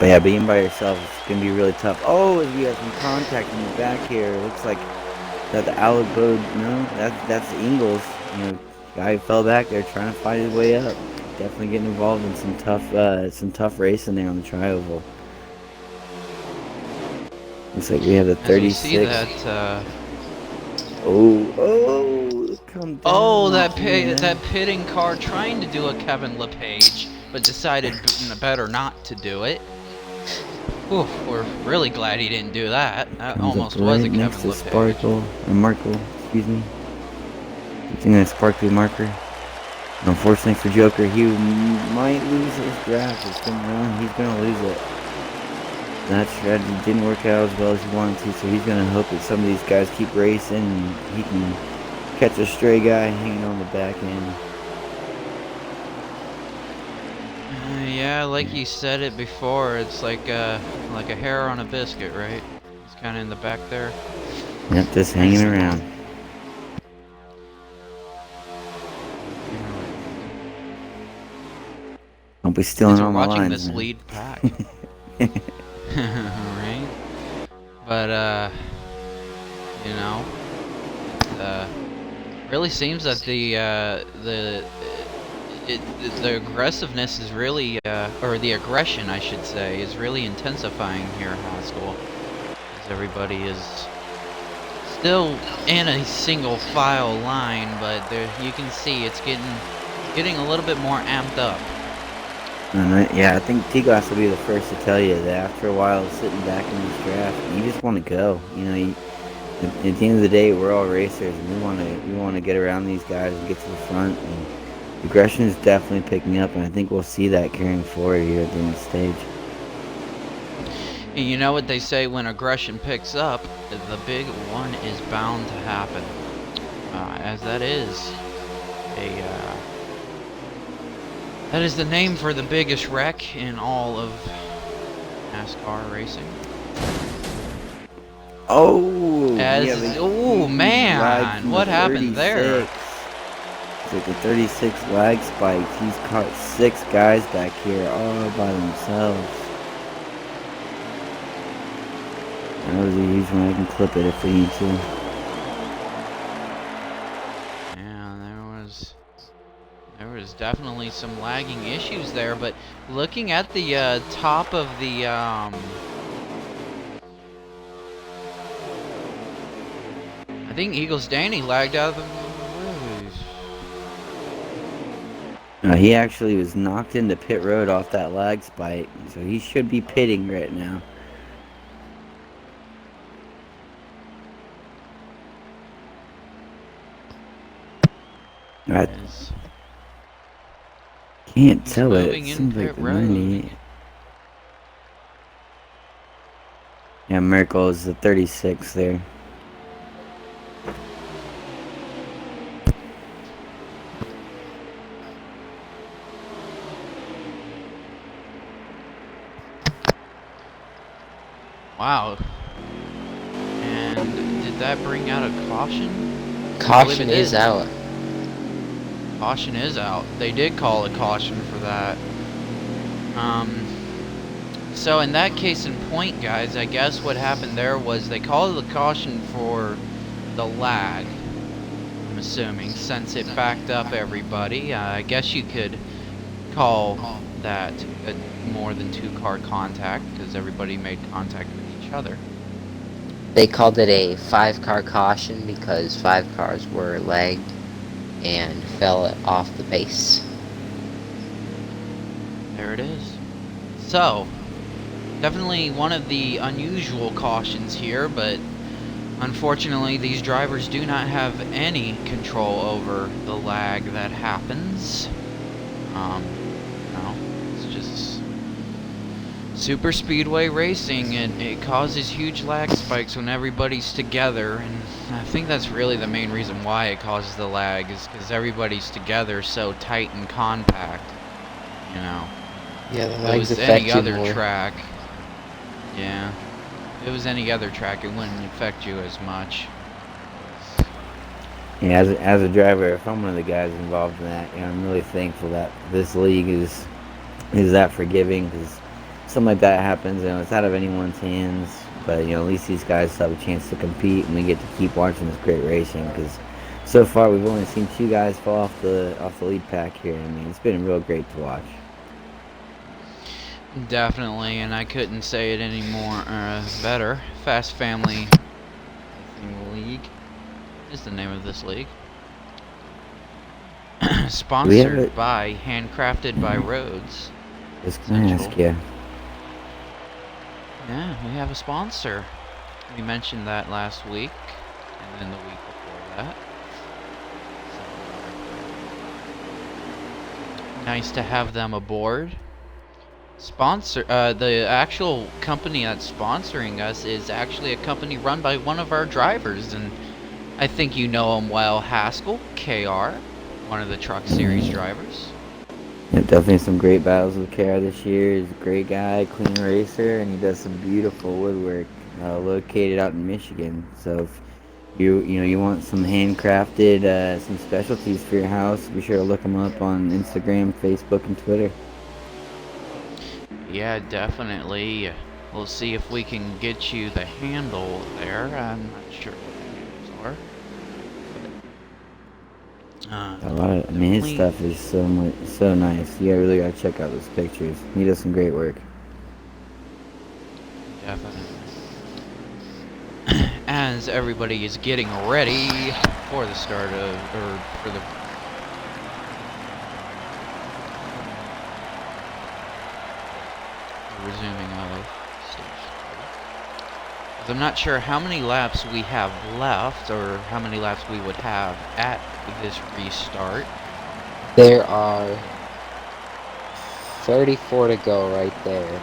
But yeah, being by yourself is gonna be really tough. Oh, we have some contact in the back here. It looks like that the Alec Bode. No, that's Ingles. Guy who fell back there trying to fight his way up. Definitely getting involved in some tough racing there on the tri-oval. Looks like we have the 36. As you see that. Come down. Oh, that pitting car trying to do a Kevin LePage, but decided better not to do it. Oof, we're really glad he didn't do that. That Comes almost up was right a next Kevin to LePage. Sparkle or Markle, excuse me. Using that sparkly marker. Unfortunately for Joker, he might lose his graph. It's been wrong. He's gonna lose it. That strategy didn't work out as well as he wanted to, so he's gonna hope that some of these guys keep racing and he can catch a stray guy hanging on the back end. Yeah, like you said it before, it's like a hair on a biscuit, right? It's kind of in the back there. Yep, just hanging around. Don't be stealing These are all my watching lines, this man. lead pack. Right? But, really seems that the aggressiveness is really, or the aggression, I should say, is really intensifying here at Haskell. As everybody is still in a single file line, but you can see it's getting a little bit more amped up. Yeah, I think T-Glass will be the first to tell you that after a while of sitting back in this draft, you just want to go. At the end of the day, we're all racers, and we want to get around these guys and get to the front. And aggression is definitely picking up, and I think we'll see that carrying forward here at the end of the stage. And you know what they say, when aggression picks up, the big one is bound to happen. As that is that is the name for the biggest wreck in all of NASCAR racing. Oh! Man, what happened there? It's like the 36 lag spikes. He's caught 6 guys back here all by themselves. That was a huge one. I can clip it if we need to. Yeah, there was definitely some lagging issues there, but looking at the top of the I think Eagles Danny lagged out of the race. He actually was knocked into pit road off that lag spike, so he should be pitting right now. I can't tell it. It seems like the 98. Yeah, Miracle is the 36 there. Wow. And did that bring out a caution? Caution is out. Caution is out. They did call a caution for that. So in that case in point, guys, I guess what happened there was they called the caution for the lag. I'm assuming, since it backed up everybody. I guess you could call that a more than 2-car contact, because everybody made contact with each each other. They called it a 5-car caution because 5 cars were lagged and fell off the base. There it is. So, definitely one of the unusual cautions here, but unfortunately these drivers do not have any control over the lag that happens. No, it's just super speedway racing, and it causes huge lag spikes when everybody's together, and I think that's really the main reason why it causes the lag, is because everybody's together so tight and compact, you know. Yeah, the If it lags was affect any you other more. track, yeah. If it was any other track, it wouldn't affect you as much. Yeah, as a driver, if I'm one of the guys involved in that, I'm really thankful that this league is that forgiving, because something like that happens, it's out of anyone's hands. But at least these guys have a chance to compete, and we get to keep watching this great racing. Because so far we've only seen 2 guys fall off the lead pack here. I mean, it's been real great to watch. Definitely, and I couldn't say it any more better. Fast Family League is the name of this league. Sponsored by, handcrafted by Rhodes. Just gonna ask you. Yeah, we have a sponsor. We mentioned that last week, and then the week before that. So, nice to have them aboard. The actual company that's sponsoring us is actually a company run by one of our drivers, and I think you know him well, Haskell, KR, one of the Truck Series drivers. Yeah, definitely some great battles with KR this year. He's a great guy, clean racer, and he does some beautiful woodwork located out in Michigan. So if you want some handcrafted, some specialties for your house, be sure to look him up on Instagram, Facebook, and Twitter. Yeah, definitely. We'll see if we can get you the handle there. I'm not sure what the handles are. His stuff is so nice. You really gotta check out those pictures. He does some great work. Definitely. As everybody is getting ready for the start of, or for the resuming of stage 3. I'm not sure how many laps we have left, or how many laps we would have at this restart. There are 34 to go right there.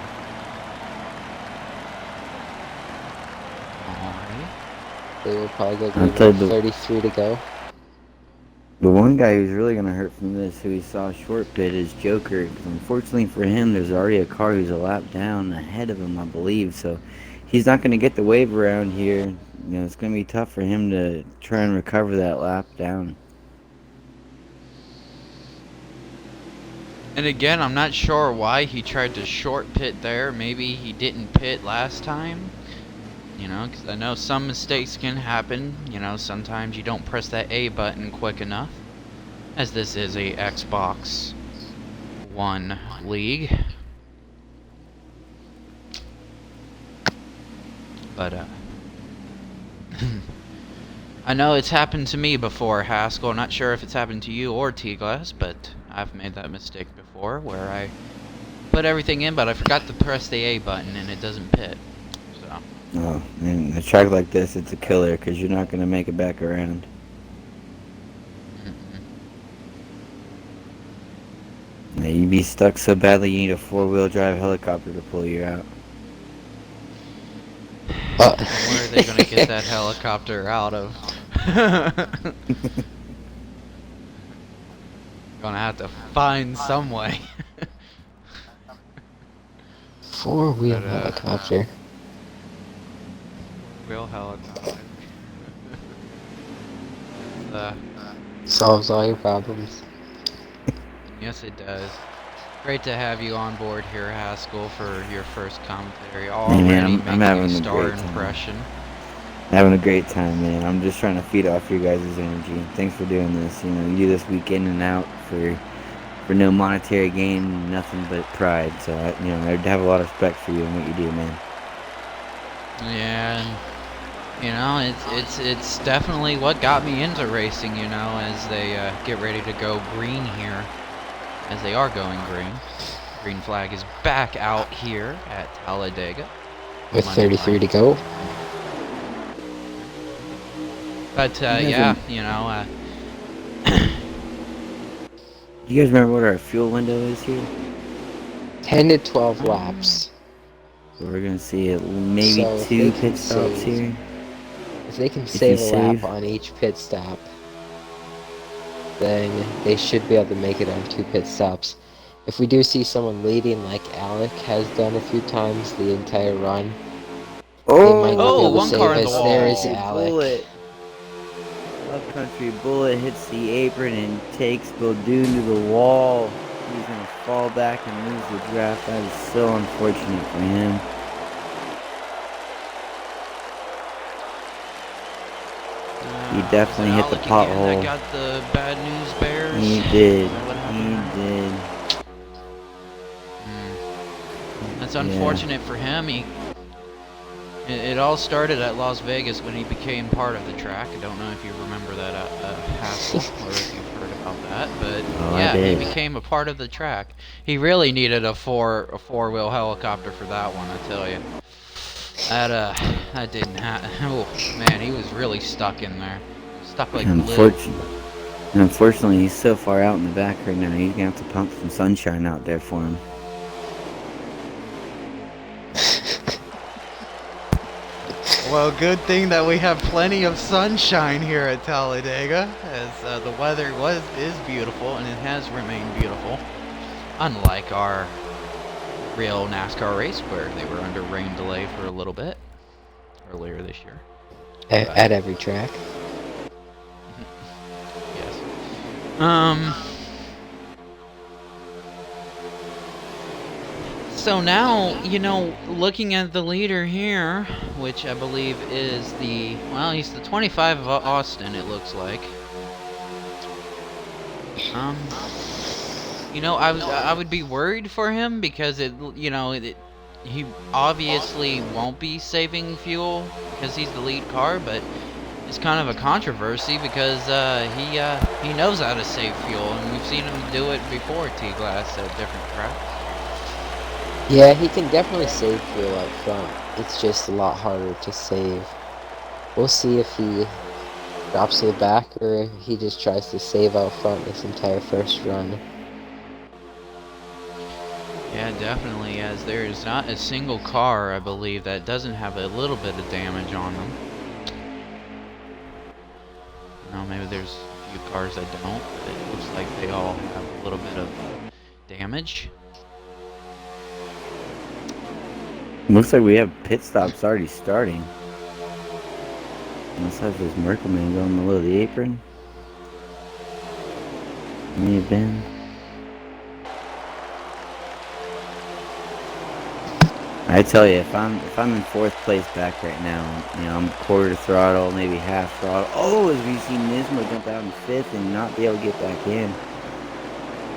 Alright. They will probably go green with 33 to go. The one guy who's really going to hurt from this, who we saw short pit, is Joker. Because unfortunately for him, there's already a car who's a lap down ahead of him, I believe. So he's not going to get the wave around here. It's going to be tough for him to try and recover that lap down. And again, I'm not sure why he tried to short pit there. Maybe he didn't pit last time. Because I know some mistakes can happen. Sometimes you don't press that A button quick enough. As this is a Xbox One league. But, I know it's happened to me before, Haskell. I'm not sure if it's happened to you or T-Glass, but I've made that mistake before where I put everything in, but I forgot to press the A button and it doesn't pit. So. Oh, man, a track like this, it's a killer because you're not going to make it back around. Yeah, you'd be stuck so badly you need a 4-wheel drive helicopter to pull you out. Where are they going to get that helicopter out of? Gonna have to find some way. 4-wheel helicopter. Wheel helicopter. Solves all your problems. Yes, it does. Great to have you on board here, Haskell, for your first commentary. Already I'm having a a star great time. impression. Having a great time, man. I'm just trying to feed off your guys' energy. Thanks for doing this. You do this week in and out for no monetary gain, nothing but pride. So I have a lot of respect for you and what you do, man. Yeah, and you know, it's definitely what got me into racing. You know, as they get ready to go green here, as they are going green. Green flag is back out here at Talladega. With Monday 33 to night. go. But You guys, yeah, you know, you guys remember what our fuel window is here? 10 to 12 laps. So we're gonna see maybe So if they 2 can pit stops save, here. if they can If you save a lap save. on each pit stop, then they should be able to make it on 2 pit stops. If we do see someone leading like Alec has done a few times the entire run, they might not be oh, able to one save car in the us. There is wall. Upcountry Alec. bullet. Upcountry bullet hits the apron and takes Baldoon to the wall. He's gonna fall back and lose the draft. That is so unfortunate for him. He Was it definitely hit the Alec again that pothole. got the bad news bears? He did. Is that what He happened did. there? That's Yeah. unfortunate for him. It all started at Las Vegas when he became part of the track. I don't know if you remember that hassle or if you've heard about that, but Oh, I yeah, he did. became a part of the track. He really needed a four-wheel helicopter for that one, I tell you. That didn't happen. Oh man, he was really stuck in there, stuck like glue. Unfortunately, he's so far out in the back right now. He's gonna have to pump some sunshine out there for him. Well, good thing that we have plenty of sunshine here at Talladega, as the weather is beautiful and it has remained beautiful, unlike our real NASCAR race where they were under rain delay for a little bit earlier this year. At every track. Yes. So now, you know, looking at the leader here, which I believe is he's the 25 of Austin, it looks like. You know, I would be worried for him because he obviously won't be saving fuel because he's the lead car, but it's kind of a controversy because he knows how to save fuel, and we've seen him do it before, T-Glass, at different tracks. Yeah, he can definitely save fuel up front. It's just a lot harder to save. We'll see if he drops to the back or he just tries to save out front this entire first run. Yeah, definitely, as there is not a single car, I believe, that doesn't have a little bit of damage on them. Maybe there's a few cars that don't, but it looks like they all have a little bit of damage. Looks like we have pit stops already starting. Unless that's this Merkelman going in the middle of the apron. May have been. I tell you, if I'm in 4th place back right now, you know, I'm quarter throttle, maybe half throttle. Oh, as we see Nismo jump out in 5th and not be able to get back in.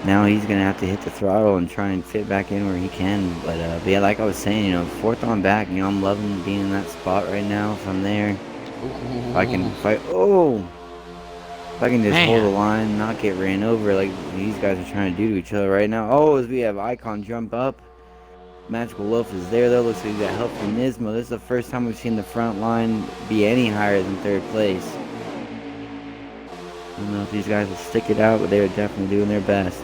Now he's gonna have to hit the throttle and try and fit back in where he can. But yeah, like I was saying, you know, 4th on back, you know, I'm loving being in that spot right now. If I'm there, if I can just hold the line, not get ran over like these guys are trying to do to each other right now. Oh, as we have Icon jump up. Magical Loaf is there though. Looks like he's got help from Nismo. This is the first time we've seen the front line be any higher than 3rd place. I don't know if these guys will stick it out, but they're definitely doing their best.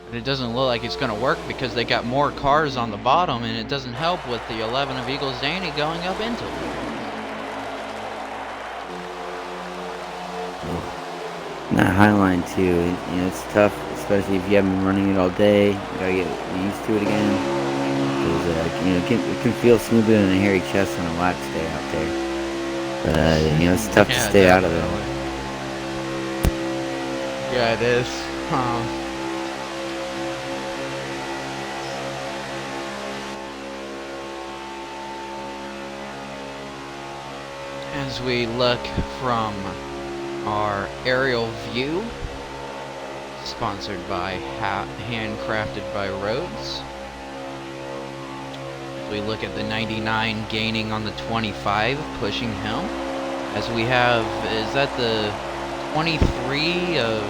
But it doesn't look like it's going to work because they got more cars on the bottom, and it doesn't help with the 11 of Eagles Danny going up into it. That high line too, you know, it's tough, especially if you haven't been running it all day. You gotta get used to it again. Because, you know, it can feel smoother than a hairy chest on a wax day out there. But, you know, it's tough to stay out of it. Yeah, it is. As we look from our aerial view, sponsored by Handcrafted by Rhodes. we look at the 99 gaining on the 25, pushing him. As we have, is that the 23 of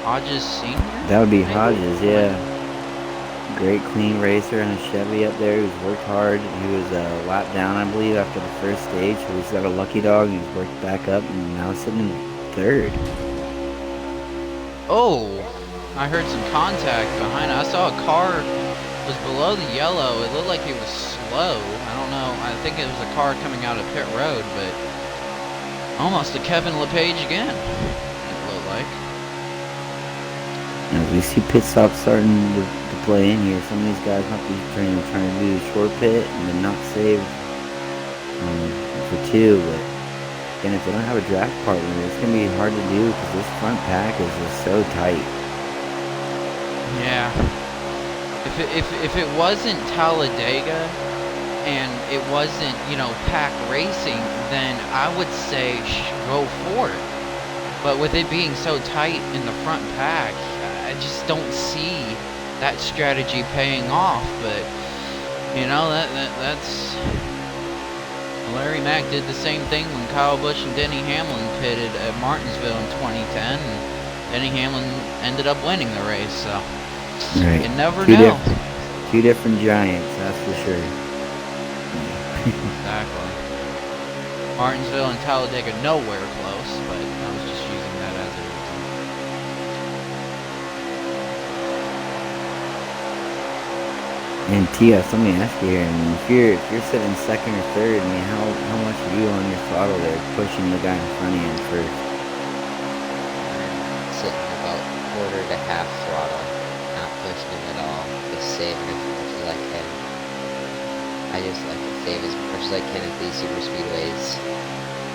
Hodges Sr.? That would be maybe? Hodges, yeah. Great clean racer on a Chevy up there. He's worked hard. He was a lap down, I believe, after the first stage. So he's got a lucky dog. He's worked back up and now sitting in third. Oh, I heard some contact behind it. I saw a car was below the yellow. It looked like it was slow. I don't know. I think it was a car coming out of pit road, but almost a Kevin LePage again, it looked like. As we see pit stops starting to play in here, some of these guys might be trying to do the short pit and then not save for two. But again, if they don't have a draft partner, it's going to be hard to do because this front pack is just so tight. Yeah. If it wasn't Talladega and it wasn't, you know, pack racing, then I would say go for it. But with it being so tight in the front pack, I just don't see that strategy paying off. But you know, that's Larry Mack did the same thing when Kyle Busch and Denny Hamlin pitted at Martinsville in 2010, and Denny Hamlin ended up winning the race. So right. You never know. Two different giants, that's for sure. Exactly. Martinsville and Talladega nowhere close, but I was just using that as an example. And TS, let me ask you here, I mean, if you're sitting second or third, I mean, how much are you on your throttle there, pushing the guy in front of you in first? I'm sitting about quarter to half throttle, not pushing him at all, just saving as much as I can. I just like to save as much as I can at these super speedways.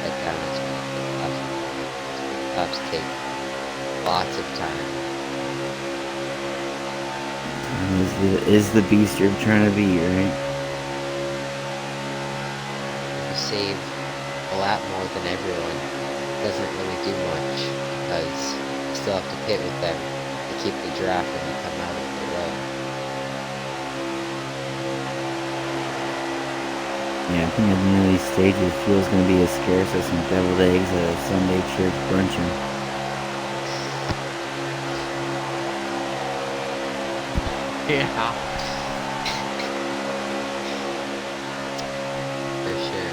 Cut down as many stops take lots of time. Is the beast you're trying to be, right? If you save a lot more than everyone, it doesn't really do much because you still have to pit with them to keep the draft when you come out of the road. Yeah, I think at the end of these stages, fuel's going to be as scarce as some deviled eggs at a Sunday church bruncheon. Yeah. For sure.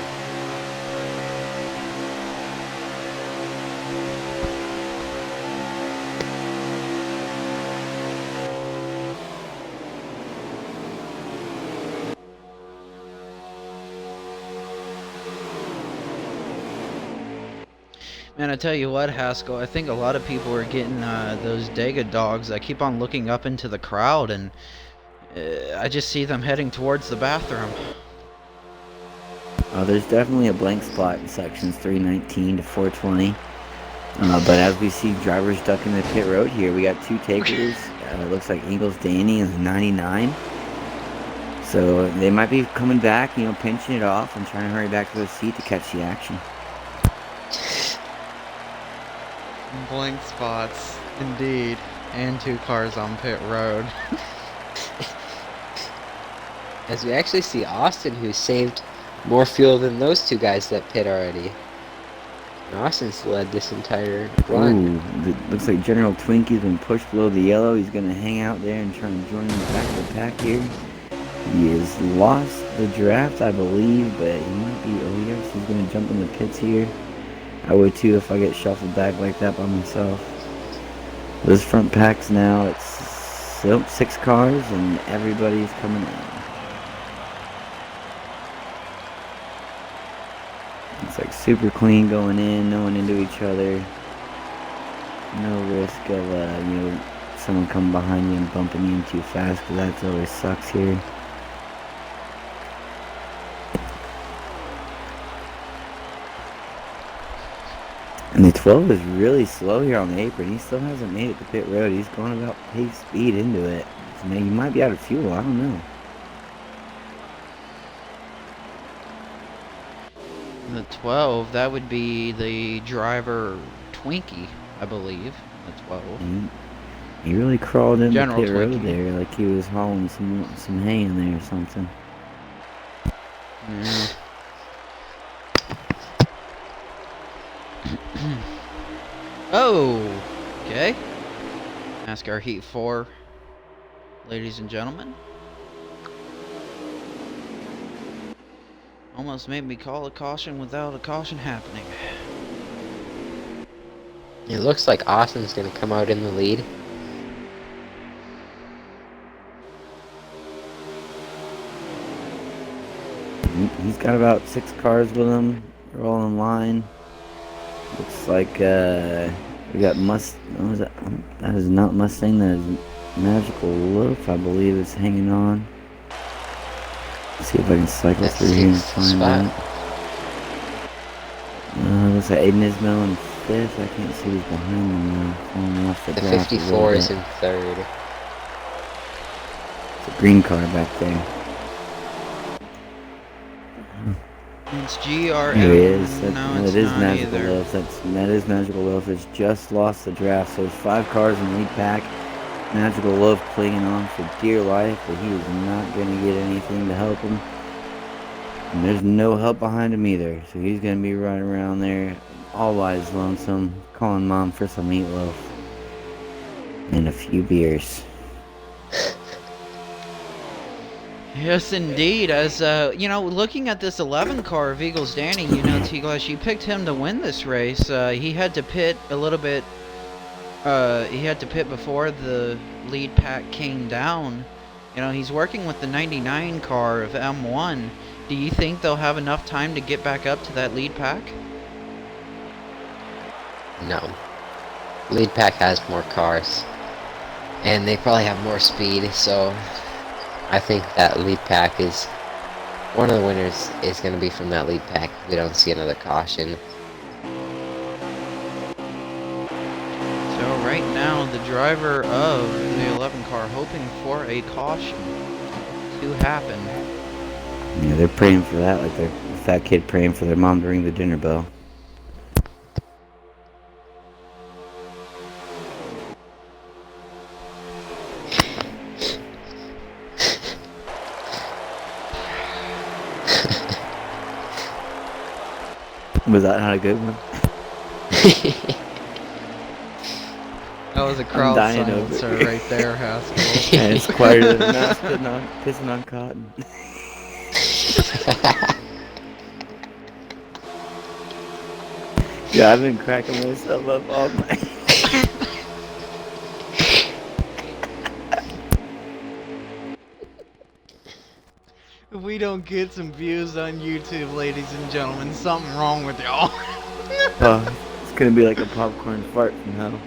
Man, I tell you what, Haskell, I think a lot of people are getting those Dega dogs. I keep on looking up into the crowd, and I just see them heading towards the bathroom. There's definitely a blank spot in sections 319 to 420. But as we see drivers ducking the pit road here, we got two takers. It looks like Eagles Danny is 99. So they might be coming back, you know, pinching it off and trying to hurry back to the seat to catch the action. Blank spots, indeed. And two cars on pit road. As we actually see Austin, who saved more fuel than those two guys that pit already. And Austin's led this entire run. Ooh, looks like General Twinkie's been pushed below the yellow. He's going to hang out there and try and join the back of the pack here. He has lost the draft, I believe, but he might be, oh yes, he's going to jump in the pits here. I would too if I get shuffled back like that by myself. Those front packs now, it's 6 cars and everybody's coming in. It's like super clean going in, no one into each other. No risk of, you know, someone coming behind you and bumping you in too fast, because that always sucks here. And the 12 is really slow here on the apron. He still hasn't made it to pit road. He's going about pace speed into it. So maybe he might be out of fuel. I don't know. The 12, that would be the driver Twinkie, I believe. The 12. He really crawled in the General pit road Twinkie. there, like he was hauling some hay in there or something. Yeah. Oh, okay. NASCAR Heat 4, ladies and gentlemen. Almost made me call a caution without a caution happening. It looks like Austin's going to come out in the lead. He's got about 6 cars with him. They're all in line. Looks like we got what was that? That is not Mustang. That is Magical Loaf, I believe, is hanging on. Let's see if I can cycle That's through here and sixth find spot. out. Looks like Aiden Ismail in 5th. I can't see who's behind them now. Falling off the The graph a little 54 is bit. in 3rd. It's a green car back there. It's GRM. Here he is. No, it's that is not Magical either. Loaf. That is Magical Loaf. That's just lost the draft. So there's 5 cars in the lead pack. Magical Loaf clinging on for dear life, but he is not going to get anything to help him. And there's no help behind him either. So he's going to be running around there, all wise lonesome, calling mom for some meatloaf and a few beers. Yes, indeed. As looking at this 11 car of Eagles Danny, T-Glass, you picked him to win this race. He had to pit a little bit. He had to pit before the lead pack came down. He's working with the 99 car of M1. Do you think they'll have enough time to get back up to that lead pack? No. Lead pack has more cars. And they probably have more speed, so I think that lead pack is... One of the winners is going to be from that lead pack if we don't see another caution. So right now, the driver of the 11 car hoping for a caution to happen. Yeah, they're praying for that, like they're a fat kid praying for their mom to ring the dinner bell. Was that not a good one? That was a crowd dying silencer over it. right there, Haskell. And it's quieter than mouse pissing on cotton. Yeah, I've been cracking myself up all night. If we don't get some views on YouTube, ladies and gentlemen, something wrong with y'all. Oh, it's gonna be like a popcorn fart from hell.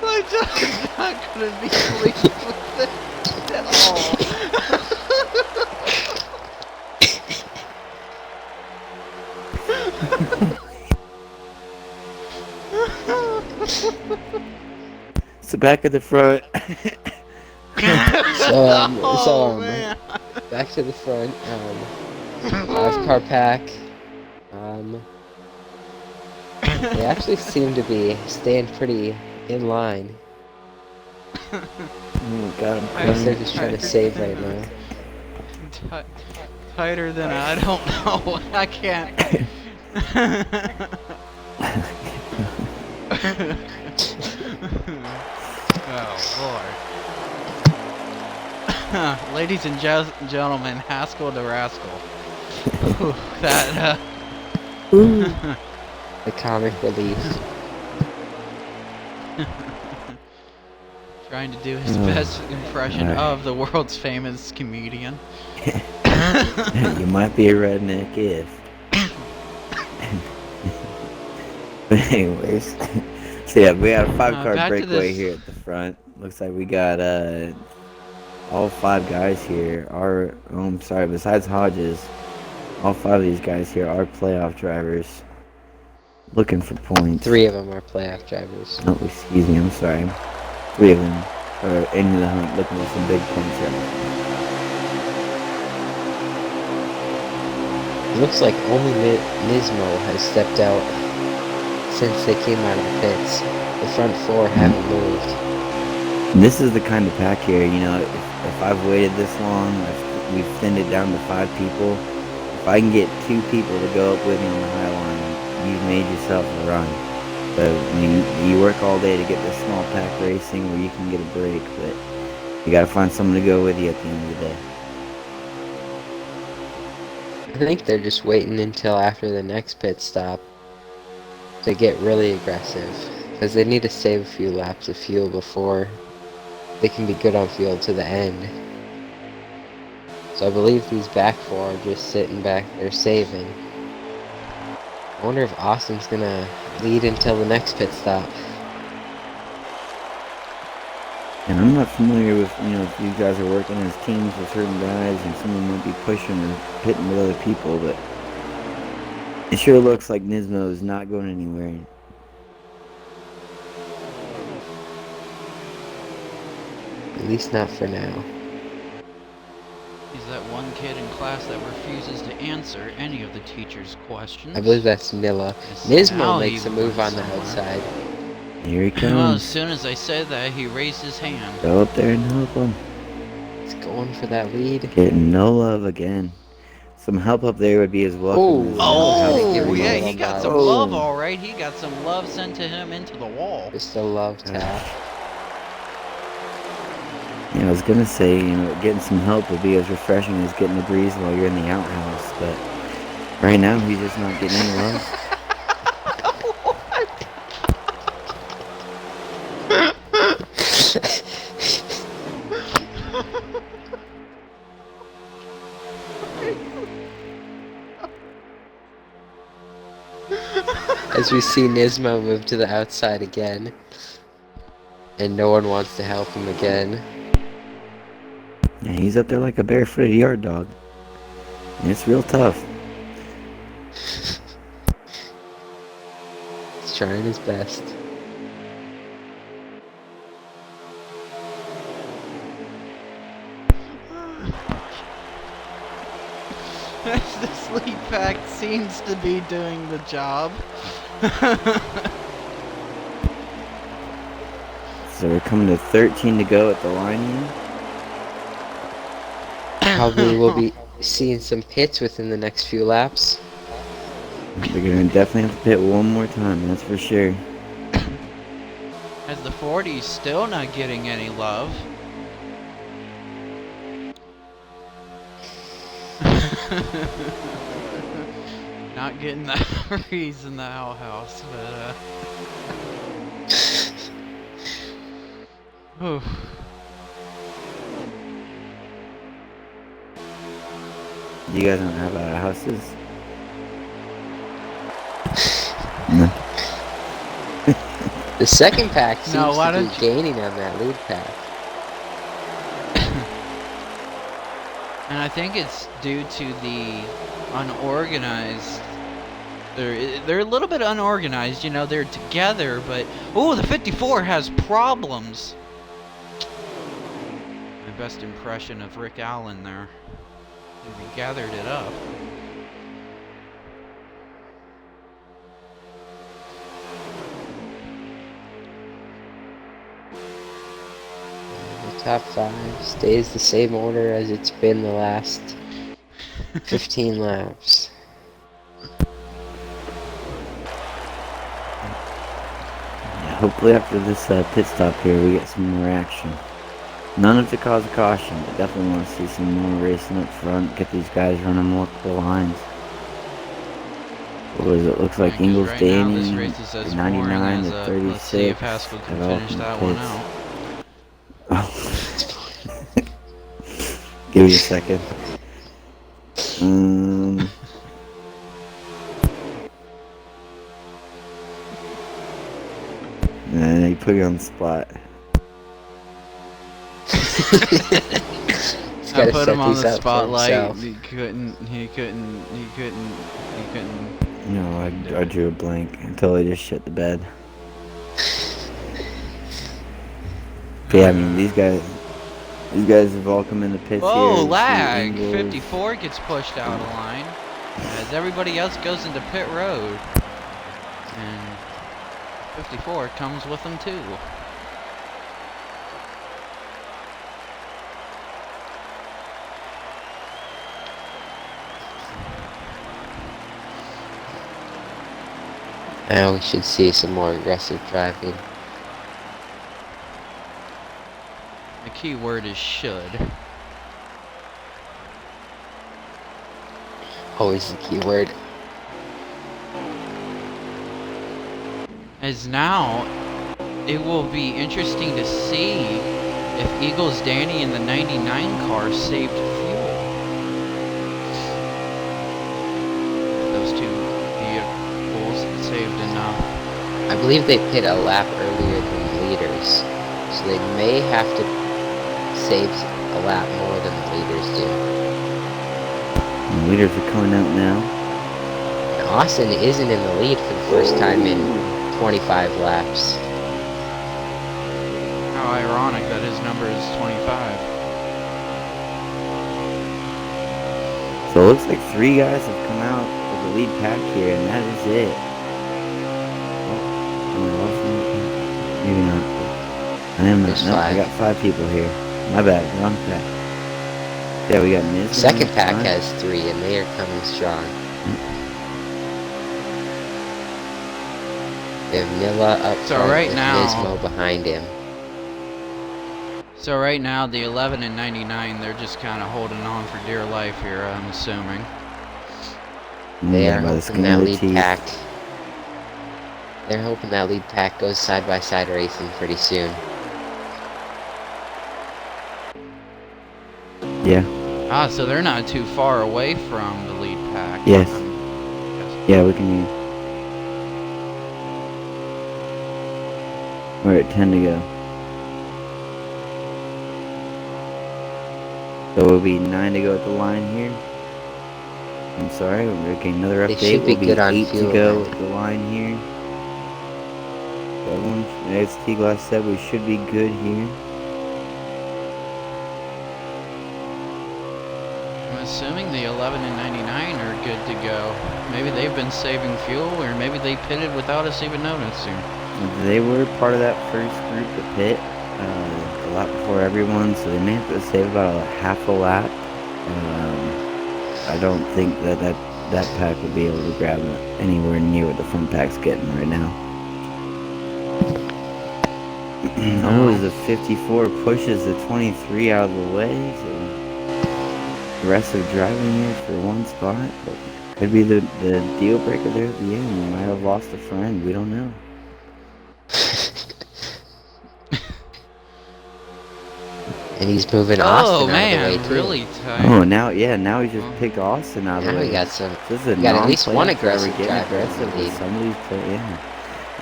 I'm just not gonna be pleased with this at all. So back at the front. Oh, man. Back to the front. 5-car pack. They actually seem to be staying pretty in line. Got him. I guess they're just trying to save right now. Tighter than I don't know. I can't. Oh, Lord. Ladies and gentlemen, Haskell the Rascal. Ooh, that, The comic relief. trying to do his best impression of the world's famous comedian. You might be a redneck if. But anyways, so yeah, we got a 5-car back to breakaway this- here at the front. Looks like we got all 5 guys here are. Oh, I'm sorry. Besides Hodges, all 5 of these guys here are playoff drivers, looking for points. 3 of them are playoff drivers. Oh, excuse me. I'm sorry. 3 of them. or into the hunt, looking for some big points right now. It looks like only Nismo has stepped out since they came out of the pits. The front four haven't moved. And this is the kind of pack here, you know, if I've waited this long, if we've thinned it down to 5 people, if I can get 2 people to go up with me on the high line, you've made yourself a run. But you work all day to get this small pack racing where you can get a break, but you gotta find someone to go with you at the end of the day. I think they're just waiting until after the next pit stop to get really aggressive, because they need to save a few laps of fuel before they can be good on fuel to the end. So I believe these back 4 are just sitting back there saving. I wonder if Austin's gonna lead until the next pit stop. And I'm not familiar with, you know, if you guys are working as teams with certain guys and someone might be pushing or hitting with other people, but it sure looks like Nismo is not going anywhere. At least not for now. He's that one kid in class that refuses to answer any of the teacher's questions. I believe that's Nilla. Yes, now Nismo he makes a move on went the somewhere. outside. Here he Well, as comes. soon as I said that, he raised his hand. Go up there and help him. He's going for that lead. Getting no love again. Some help up there would be as welcome as Oh, give him a yeah, little he got love. some love, all right. He got some love sent to him into the wall. Just a love tap. Yeah, I was gonna say, you know, getting some help would be as refreshing as getting a breeze while you're in the outhouse, but right now he's just not getting any love. As we see Nismo move to the outside again. And no one wants to help him again. Yeah, he's up there like a barefooted yard dog. And it's real tough. He's trying his best. This lead pack seems to be doing the job. So we're coming to 13 to go at the line here. Probably will be seeing some pits within the next few laps. They're gonna definitely have to pit one more time, that's for sure. As the 40's still not getting any love. Not getting that breeze in the outhouse, but oof. You guys don't have outhouses? No. The second pack seems No, why to be don't you- gaining on that lead pack. And I think it's due to the unorganized. They're a little bit unorganized, you know. They're together, but oh, the 54 has problems. My best impression of Rick Allen there. He gathered it up. The top 5 stays the same order as it's been the last 15 laps. Yeah, hopefully after this pit stop here we get some more action. None of it to cause a caution, but definitely want to see some more racing up front, get these guys running multiple lines. What was it? Looks like Yeah, 'cause Ingles right now Danny, this race is as 99 boring to as 36. let's see if Haskell can developing finish that one pits. out. Give me a second. Nah, you put me on the spot. He's I gotta put set him on these the up for spotlight. himself. He couldn't. No, I drew a blank until I just shit the bed. But yeah, I mean, these guys have all come in the pits here. Whoa, You see lag! Ingles. 54 gets pushed out of line as everybody else goes into pit road. And 54 comes with them too. Now we should see some more aggressive driving. The key word is should. Always the key word. As now, it will be interesting to see if Eagles Danny in the 99 car saved fuel. Those two vehicles saved enough. I believe they pit a lap earlier than the leaders, so they may have to save a lap more than the leaders do. The leaders are coming out now. And Austin isn't in the lead for the first time in 25 laps. How ironic that his number is 25. So it looks like 3 guys have come out of the lead pack here, and that is it. Maybe not. I am not. There's No, I 5. got 5 people here. My bad. Wrong pack. Yeah, we got Miz. Second pack has 3, and they are coming strong. They have Milla up So front right with now- Nismo behind him. So right now, the 11 and 99, they're just kind of holding on for dear life here, I'm assuming. They are by the hoping skin that of their lead teeth. pack. They're hoping that lead pack goes side by side racing pretty soon. Yeah. Ah, so they're not too far away from the lead pack. Yes. Yeah, we can. We're at 10 to go. So it'll be 9 to go at the line here. I'm sorry, we're getting another They update. should be It'll good on 8 fuel to go then. at the line here. As T-Glass said, we should be good here. I'm assuming the 11 and 99 are good to go. Maybe they've been saving fuel, or maybe they pitted without us even noticing. They were part of that first group to pit a lap before everyone, so they may have to save about a half a lap. I don't think that pack would be able to grab anywhere near what the front pack's getting right now. Oh, the 54 pushes the 23 out of the way, so aggressive driving here for one spot, but could be the deal breaker there at the end. We might have lost a friend, we don't know. And he's moving Austin out of the way man, too. really tight. Oh, now he just picked Austin out of the Now way. we got some. This is a We got at least one non-playoff driver aggressive getting driver in the aggressive with lead. somebody's play, yeah,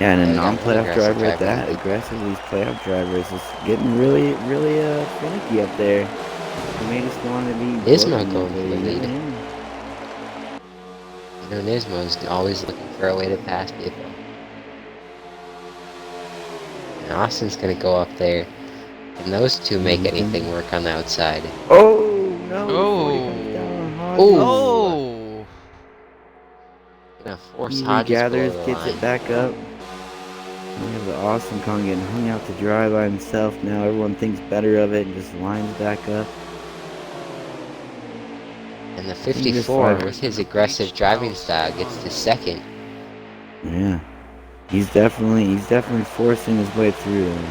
and Yeah, a we got one non-playoff aggressive driver at driver in that. the lead. Aggressive, these playoff drivers is getting really finicky up there. They may just want to be. Nismo working going up for there, the you lead. know? You know, Nismo's always looking for a way to pass people. And Austin's gonna go up there. Can those two make anything work on the outside? Oh no! Oh. 40 comes down hard. Oh! Gonna force He Hodges below gathers, the gets line. it back up. We have the Austin Kong getting hung out to dry by himself now. Everyone thinks better of it and just lines back up. And the just 54, like- with his aggressive driving style, gets to second. Yeah, he's definitely forcing his way through there.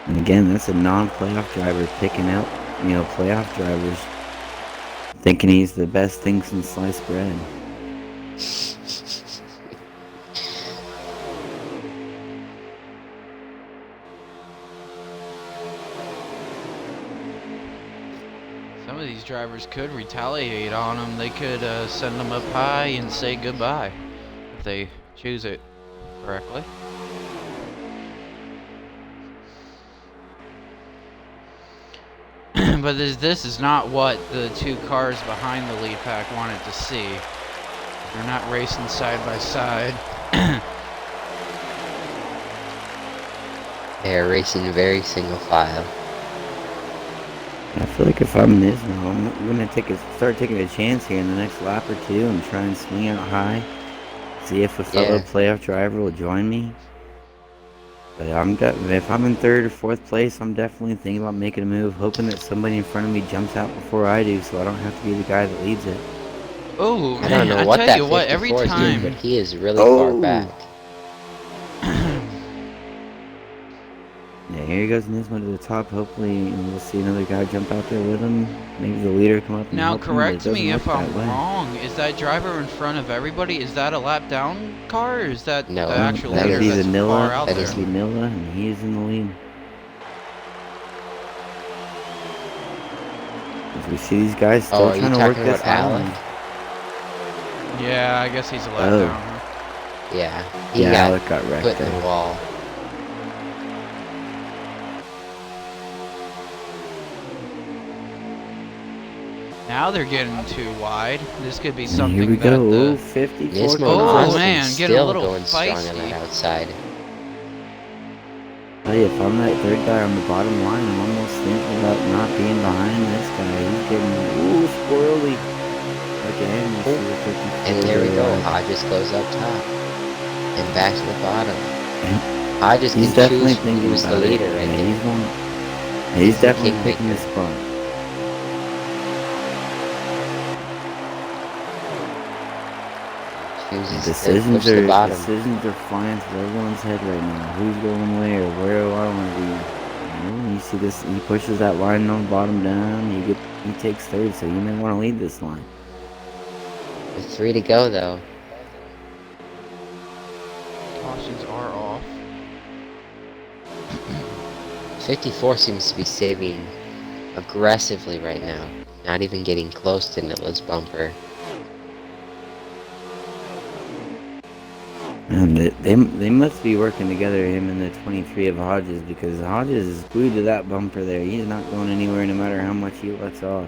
And again, that's a non-playoff driver picking out, playoff drivers, thinking he's the best thing since sliced bread. Some of these drivers could retaliate on them. They could send them up high and say goodbye if they choose it correctly. But this is not what the two cars behind the lead pack wanted to see. They're not racing side by side. They're racing very single file. I feel like if I'm Nismo, I'm gonna start taking a chance here in the next lap or two and try and swing out high. See if a fellow Yeah. playoff driver will join me. But if I'm in third or fourth place, I'm definitely thinking about making a move, hoping that somebody in front of me jumps out before I do, so I don't have to be the guy that leads it. Oh, I don't know I what tell that you what, every 54 is doing, time. but he is really far back. Yeah, here he goes Nismo to the top. Hopefully, we'll see another guy jump out there with him. Maybe the leader come up and Now, help him, but it correct doesn't me look if that I'm way. wrong. Is that driver in front of everybody? Is that a lap down car, or is that No, the actual that leader is- that's Nilla. far out that there? is That'd be Nilla, and he is in the lead. As we see these guys still Oh, are you trying to work talking this about island. Alec? Yeah, I guess he's a lap Oh. down. Huh? Yeah. He Yeah, got Alec got wrecked put in the there. wall. Now they're getting too wide. This could be And something here we that go. the... Ooh, 54 Nismo and Oh, cars. Austin man, getting a still little going strong on feisty. that outside. Hey, if I'm that third guy on the bottom line, I'm almost thinking about not being behind this guy. He's getting squirrely. Again, you see the 54. And there we go. wide. Hodges goes up top. And back to the bottom. And Hodges he's can definitely choose thinking who's the about it. leader right Yeah, there. he's the definitely picking kingmaker. his spot. Chooses Decisions to push the are bottom. flying through everyone's head right now. Who's going where? Where do I want to be? You see this? He pushes that line on the bottom down. He takes third, so you may want to lead this line. With 3 to go, though. Cautions are off. 54 seems to be saving aggressively right now. Not even getting close to Nilla's bumper. And they must be working together, him and the 23 of Hodges, because Hodges is glued to that bumper there. He's not going anywhere no matter how much he lets off.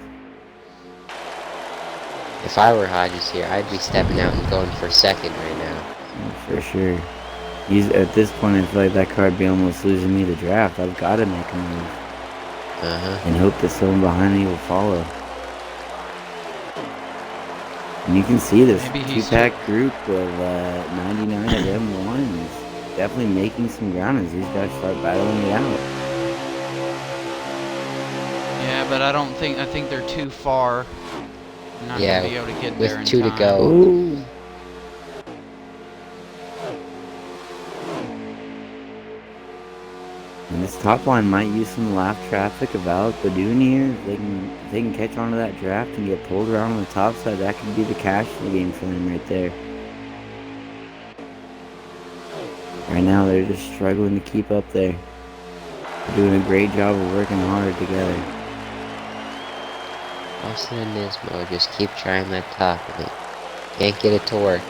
If I were Hodges here, I'd be stepping out and going for second right now. For sure. He's at this point, I feel like that car would be almost losing me the draft. I've got to make a move and hope that someone behind me will follow. And you can see this Maybe he's two-pack group of 99 of M1s definitely making some ground as these guys start battling it out. Yeah, but I think they're too far. I'm not Yeah, gonna be able to get with there in 2 to time. go. Ooh. And this top line might use some lap traffic of Alec Badoon here. If they can catch onto that draft and get pulled around on the top side, that could be the cash flow game for them right there. Right now, they're just struggling to keep up there. They're doing a great job of working hard together. Austin and Nismo just keep trying that top and they can't get it to work.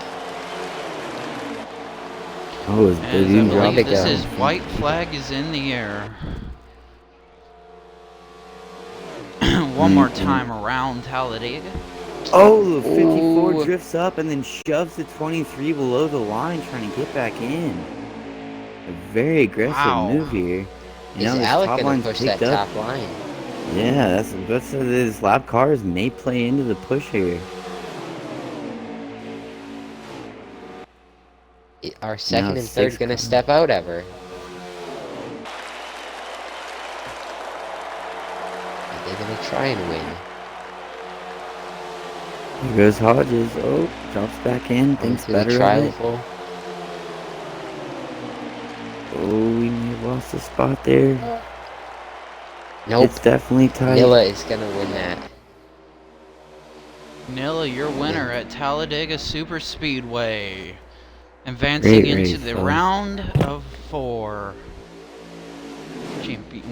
Oh, is As I Badoon believe dropping this down. is white flag is in the air. One more time around Talladega. Oh, the 54 Ooh. drifts up and then shoves the 23 below the line trying to get back in. A very aggressive Wow. move here. And Is now this Alec top gonna line's push that picked up. top line? Yeah, that's these lap cars may play into the push here. Are second Now and third 6 gonna cars. step out ever? Are they gonna try and win? Here goes Hodges. Oh, drops back in. Thinks Into the better of trial it. full. Oh, we may have lost a spot there. Nope. It's definitely tight. Nilla is gonna win that. Nilla, your winner at Talladega Super Speedway. Advancing Great into race, the fellas. round of 4.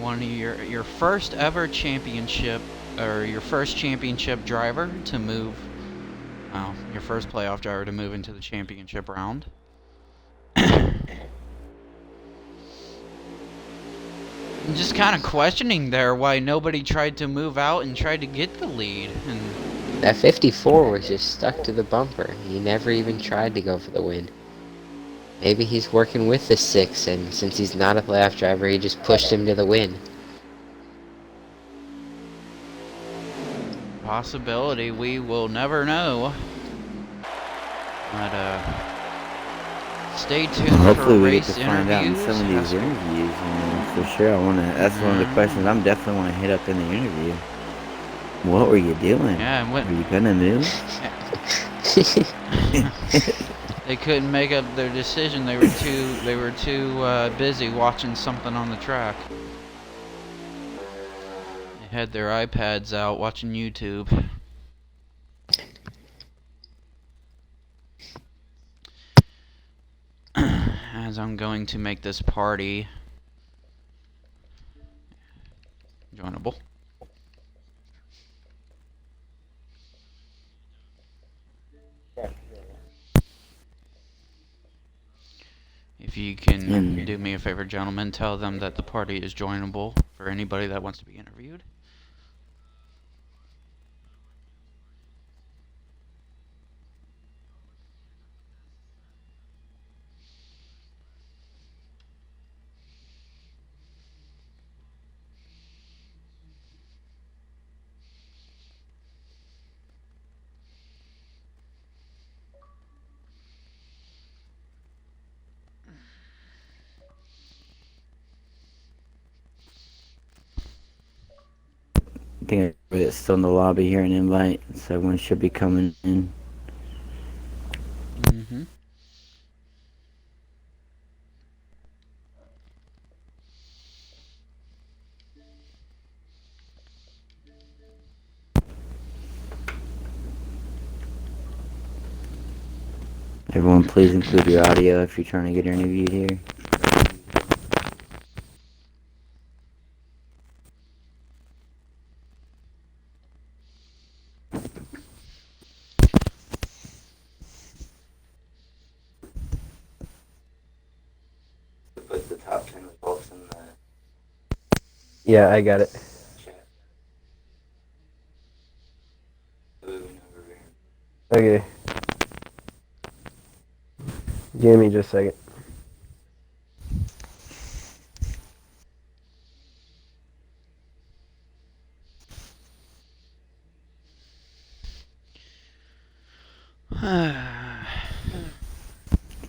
One of your first ever championship, or your first championship driver to move, well, your first playoff driver to move into the championship round. I'm just kind of questioning there why nobody tried to move out and tried to get the lead. And That 54 was just stuck to the bumper. He never even tried to go for the win. Maybe he's working with the 6, and since he's not a playoff driver, he just pushed him to the win. Possibility. We will never know. But, stay tuned Hopefully for we race get to find out in interviews. some of these interviews. For sure, I want to. That's one of the questions I'm definitely want to hit up in the interview. What were you doing? Yeah, and what? Were you gonna move? They couldn't make up their decision. They were too busy watching something on the track. They had their iPads out watching YouTube. As I'm going to make this party joinable. If you can do me a favor, gentlemen, tell them that the party is joinable for anybody that wants to be interviewed. I think it's still in the lobby here, an invite, so everyone should be coming in. Mm-hmm. Everyone, please include your audio if you're trying to get interviewed here. Put the top 10 results in the Yeah, I got it. chat. Okay. Give me just a second.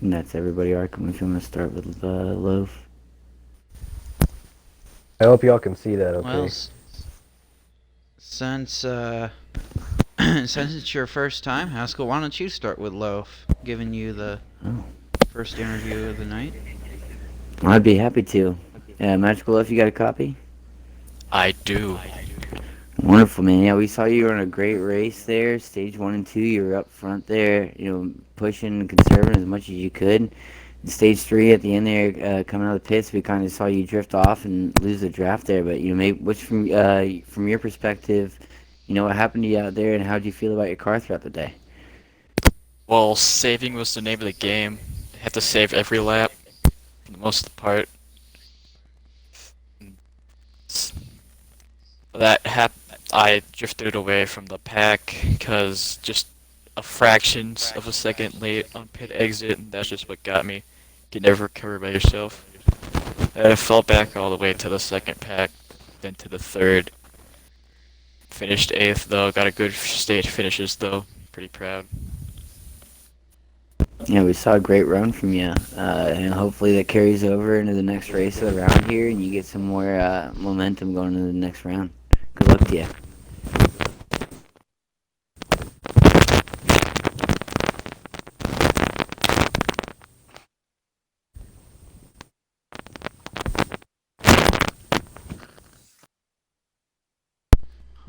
And that's everybody, Arkham. If you want to start with Loaf. I hope y'all can see that okay. Well, since since it's your first time, Haskell, why don't you start with Loaf, giving you the first interview of the night? I'd be happy to. Magical Loaf, you got a copy? I do. Wonderful, man. Yeah, we saw you run a great race there. Stage 1 and 2, you were up front there, pushing and conserving as much as you could. In stage 3 at the end there, coming out of the pits, we kind of saw you drift off and lose the draft there. But what's from your perspective, what happened to you out there, and how did you feel about your car throughout the day? Well, saving was the name of the game. I had to save every lap, for the most part. I drifted away from the pack because just a fraction of a second late on pit exit, and that's just what got me. You can never recover by yourself. I fell back all the way to the second pack, then to the third. Finished 8th though, got a good stage finishes though. Pretty proud. Yeah, we saw a great run from you, and hopefully that carries over into the next race of the round here, and you get some more momentum going into the next round. Good luck to you.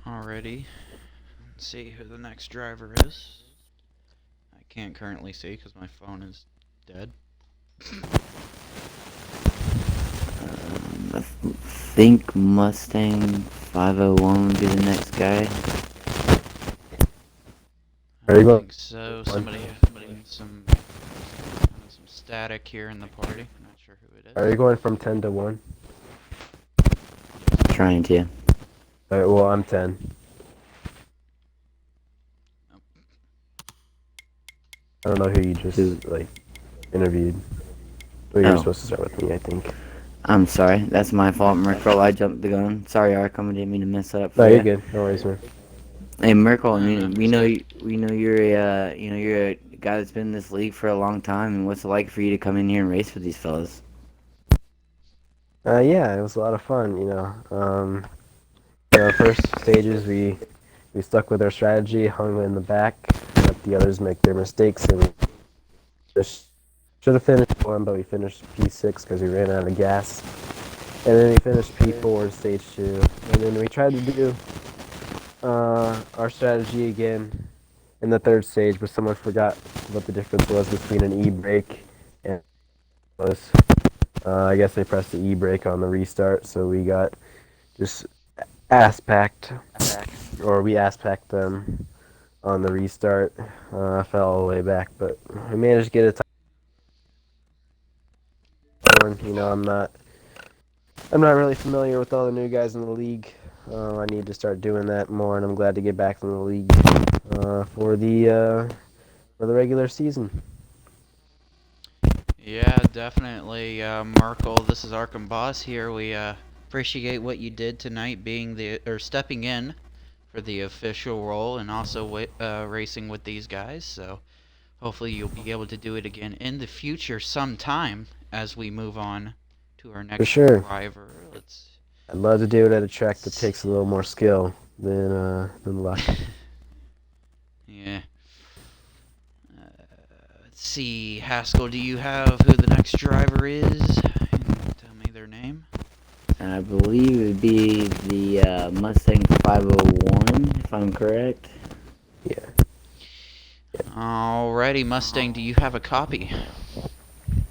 Alrighty. Let's see who the next driver is. I can't currently see because my phone is dead. I think Mustang 501 would be the next guy. I Are you going? think so. Somebody some static here in the party. I'm not sure who it is. Are you going from 10 to 1? Trying to. Alright, well, I'm 10. I don't know who you Who? just like interviewed. Well, you were Oh, supposed to start with me, I think. I'm sorry. That's my fault, Merkel. I jumped the gun. Sorry, Arkham. I didn't mean to mess that up No, for you're you. good. No worries, man. Hey, Merkel. I No, no, mean, it's good. we know you're a, you're a guy that's been in this league for a long time. And what's it like for you to come in here and race with these fellas? Yeah, it was a lot of fun. First stages we stuck with our strategy, hung in the back, let the others make their mistakes, and we just should have finished one, but we finished P6 because we ran out of gas. And then we finished P4 in stage two, and then we tried to do our strategy again in the third stage, but someone forgot what the difference was between an e-brake and was. I guess they pressed the e-brake on the restart, so we got just ass packed, or we ass packed them on the restart. Fell all the way back, but we managed to get a one. I'm not really familiar with all the new guys in the league. I need to start doing that more, and I'm glad to get back in the league for the regular season. Yeah, definitely, Merkel. This is Arkham Boss here. We appreciate what you did tonight, being the or stepping in for the official role, and also racing with these guys. So hopefully you'll be able to do it again in the future sometime as we move on to our For next sure, driver. Let's I'd love to do it at a track that see. takes a little more skill than luck. Yeah. Let's see, Haskell. Do you have who the next driver is? Tell me their name. And I believe it would be the Mustang 501, if I'm correct. Yeah. Alrighty, Mustang. Do you have a copy?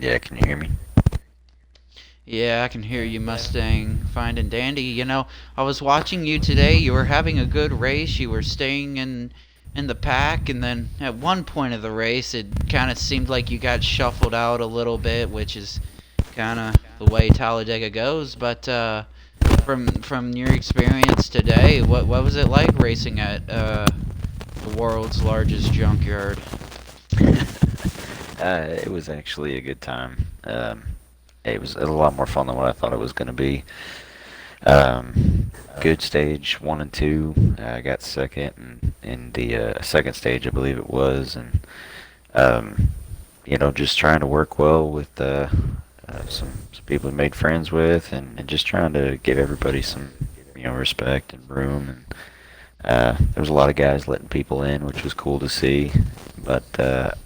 Yeah, can you hear me? Yeah, I can hear you, Mustang. Fine and dandy. I was watching you today. You were having a good race. You were staying in the pack, and then at one point of the race, it kind of seemed like you got shuffled out a little bit, which is kind of the way Talladega goes. But from your experience today, what was it like racing at the world's largest junkyard? It was actually a good time. It was a lot more fun than what I thought it was going to be. Good stage 1 and 2. I got second in the second stage, I believe it was, and um, just trying to work well with some people we made friends with, and just trying to give everybody some respect and room. And there was a lot of guys letting people in, which was cool to see. But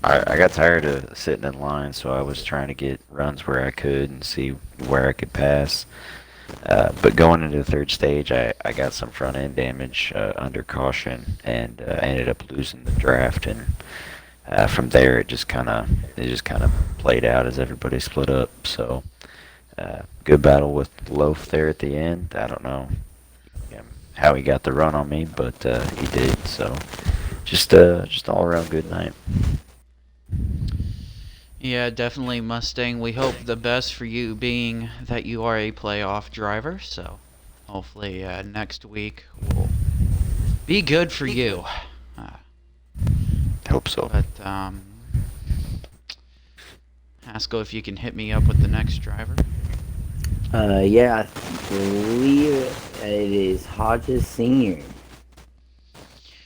I got tired of sitting in line, so I was trying to get runs where I could and see where I could pass. But going into the third stage, I got some front end damage under caution, and ended up losing the draft. And from there, it just kind of played out as everybody split up. So good battle with Loaf there at the end. I don't know how he got the run on me, but he did. So just all around good night. Yeah, definitely, Mustang. We hope the best for you, being that you are a playoff driver. So hopefully next week will be good for you. Uh, Hope so. but Haskell, if you can hit me up with the next driver. Yeah, I believe it is Hodges Senior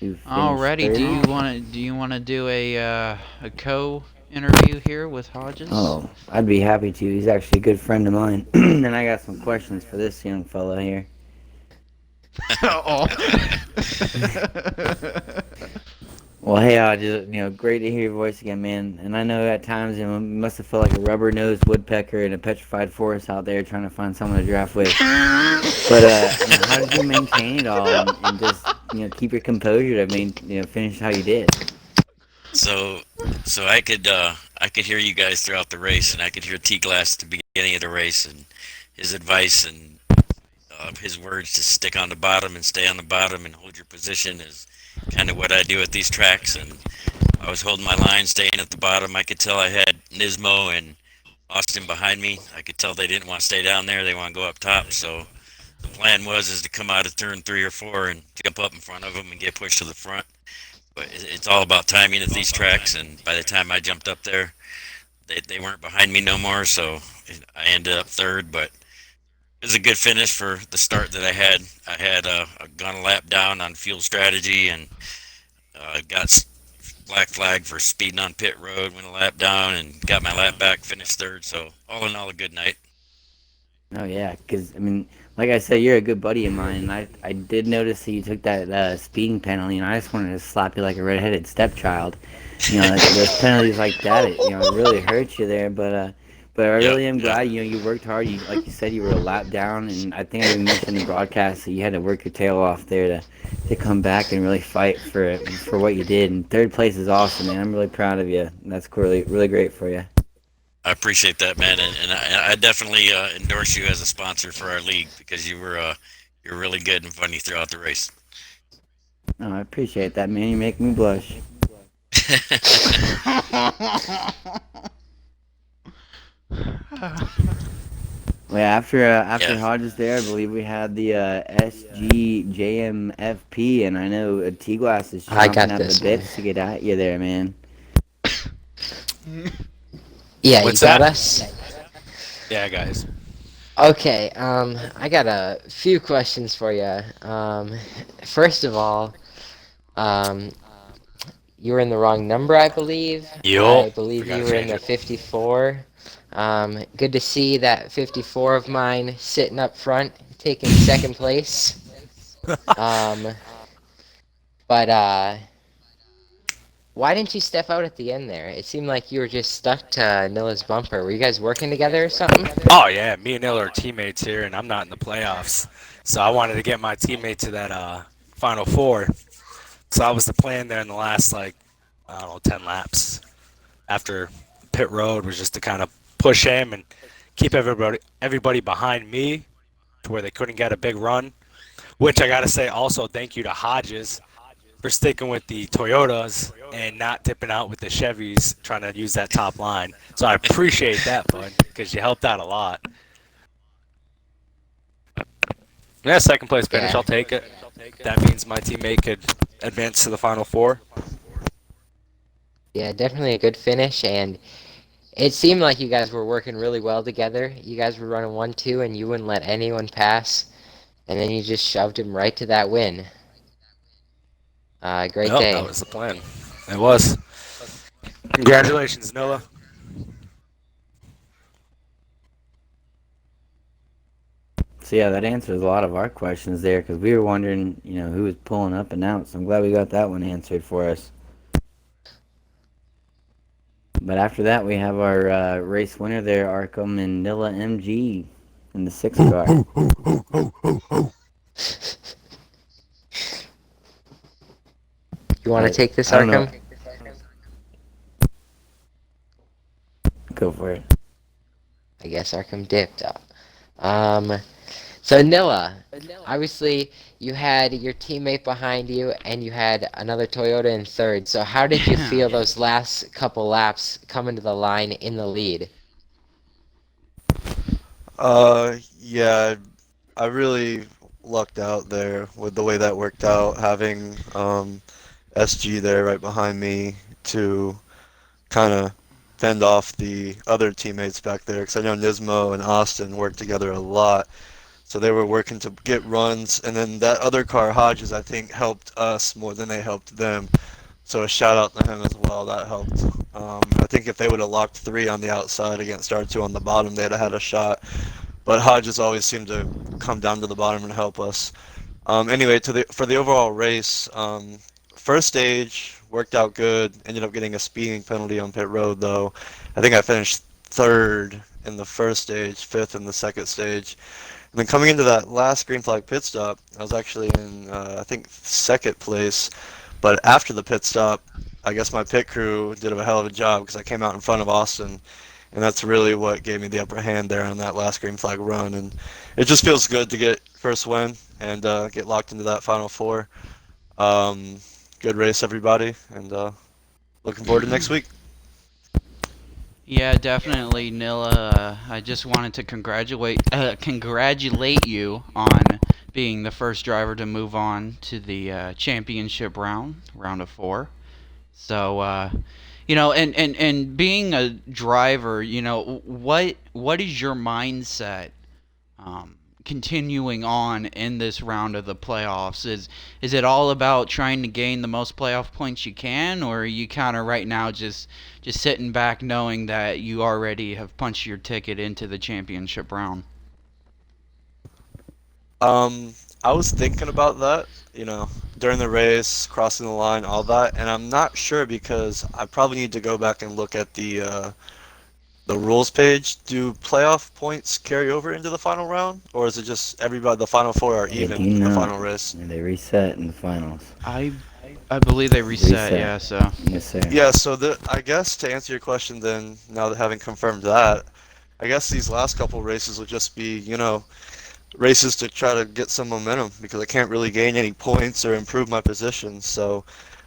who finished Alrighty, third. do you want to do a co-interview here with Hodges? Oh, I'd be happy to. He's actually a good friend of mine. And I got some questions for this young fella here. Oh. Well, hey, Hodges, great to hear your voice again, man. And I know at times you must have felt like a rubber-nosed woodpecker in a petrified forest out there trying to find someone to draft with. But how did you maintain it all and just keep your composure to finish how you did? So, so I could hear you guys throughout the race, and I could hear T Glass at the beginning of the race, and his advice and his words to stick on the bottom and stay on the bottom and hold your position is kind of what I do at these tracks. And I was holding my line, staying at the bottom. I could tell I had Nismo and Austin behind me. I could tell they didn't want to stay down there; they want to go up top. So the plan was to come out of turn 3 or 4 and jump up in front of them and get pushed to the front. But it's all about timing at these tracks, and by the time I jumped up there, they weren't behind me no more, so I ended up third. But it was a good finish for the start that I had. I had gone a lap down on fuel strategy and got black flag for speeding on pit road. Went a lap down and got my lap back. Finished third. So all in all, a good night. Oh yeah, because I mean, like I said, you're a good buddy of mine, and I did notice that you took that speeding penalty, and I just wanted to slap you like a redheaded stepchild. You know, like, those penalties like that, it really hurts you there. But I Yep, really am yep. glad. You worked hard. Like you said, you were a lap down, and I think I even mentioned in the broadcast that you had to work your tail off there to come back and really fight for what you did. And third place is awesome, man. I'm really proud of you. That's really great for you. I appreciate that, man, and I definitely endorse you as a sponsor for our league because you're really good and funny throughout the race. Oh, I appreciate that, man. You make me blush. Well, after Yeah. Hodges there, I believe we had the SGJMFP, and I know T-Glass is I chomping got at the this one. bits to get at you there, man. Yeah, you What's got that? us? Yeah, guys. Okay, I got a few questions for you. First of all, um, you were in the wrong number, I believe. Yo, I believe forgot you to were in change the it. 54. Good to see that 54 of mine sitting up front, taking second place. Um, but why didn't you step out at the end there? It seemed like you were just stuck to Noah's bumper. Were you guys working together or something? Oh yeah, me and Neil are teammates here, and I'm not in the playoffs, so I wanted to get my teammate to that final four. So I was the plan there in the last like I don't know 10 laps after pit road was just to kind of push him and keep everybody behind me to where they couldn't get a big run. Which I gotta say also thank you to Hodges for sticking with the Toyotas and not tipping out with the Chevys, trying to use that top line. So I appreciate that, bud, because you helped out a lot. Yeah, second place finish, Yeah. I'll take it. That means my teammate could advance to the final four. Yeah, definitely a good finish, and it seemed like you guys were working really well together. You guys were running 1-2, and you wouldn't let anyone pass, and then you just shoved him right to that win. Great Yep, that day. was the plan. It was. Congratulations, Noah. So yeah, that answers a lot of our questions there because we were wondering, who was pulling up and out. So I'm glad we got that one answered for us. But after that, we have our race winner there, Arkham and Nilla MG in the 6 car. You want to take this, I don't know. Arkham? Go for it. I guess Arkham dipped. So Nilla, obviously you had your teammate behind you, and you had another Toyota in third. So how did you Yeah. feel those last couple laps coming to the line in the lead? Yeah, I really lucked out there with the way that worked out, having SG there right behind me to kind of fend off the other teammates back there, because I know Nismo and Austin worked together a lot, so they were working to get runs, and then that other car, Hodges, I think helped us more than they helped them. So a shout out to him as well. That helped. I think if they would have locked three on the outside against R2 on the bottom, they'd have had a shot. But Hodges always seemed to come down to the bottom and help us. Anyway, for the overall race, first stage worked out good. Ended up getting a speeding penalty on pit road though. I think I finished third in the first stage, fifth in the second stage. And then coming into that last green flag pit stop, I was actually in I think second place. But after the pit stop, I guess my pit crew did a hell of a job because I came out in front of Austin, and that's really what gave me the upper hand there on that last green flag run. And it just feels good to get first win and get locked into that final four. Um, Good race, everybody, and looking forward to next week. Yeah, definitely, Nilla. I just wanted to congratulate you on being the first driver to move on to the championship round of 4. So, and being a driver, what is your mindset um, continuing on in this round of the playoffs? Is it all about trying to gain the most playoff points you can, or are you kind of right now just sitting back knowing that you already have punched your ticket into the championship round? I was thinking about that, during the race, crossing the line, all that, and I'm not sure because I probably need to go back and look at the rules page. Do playoff points carry over into the final round, or is it just everybody, the final 4 are They do even in the not. final race? They reset in the finals. I believe they reset. Yeah. So Yes, sir. Yeah, so I guess to answer your question then, now that having confirmed that, I guess these last couple races will just be, races to try to get some momentum because I can't really gain any points or improve my position. So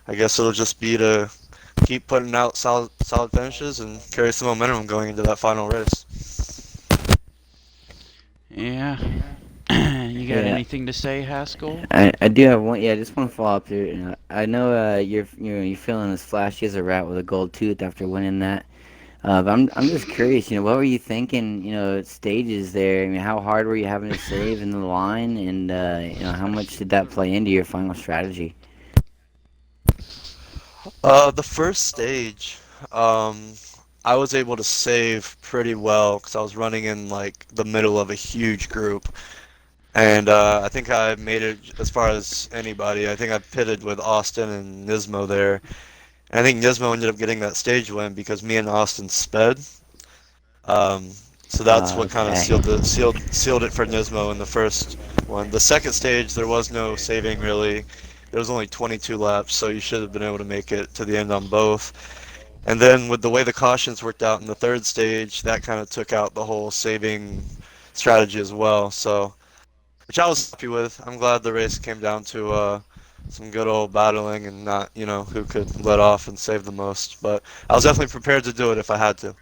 I guess it'll just be to keep putting out solid finishes and carry some momentum going into that final race. yeah. You got Yeah. anything to say, Haskell? I do have one. Yeah, I just want to follow up here. I know you're feeling as flashy as a rat with a gold tooth after winning that. But I'm just curious. What were you thinking? Stages there. I mean, how hard were you having to save in the line, and how much did that play into your final strategy? The first stage, I was able to save pretty well because I was running in like the middle of a huge group. And I think I made it as far as anybody. I think I pitted with Austin and Nismo there. And I think Nismo ended up getting that stage win because me and Austin sped. Um, so that's what kind of Okay. sealed it for Nismo in the first one. The second stage, there was no saving really. There was only 22 laps, so you should have been able to make it to the end on both. And then with the way the cautions worked out in the third stage, that kind of took out the whole saving strategy as well. So, which I was happy with. I'm glad the race came down to some good old battling and not, who could let off and save the most. But I was definitely prepared to do it if I had to.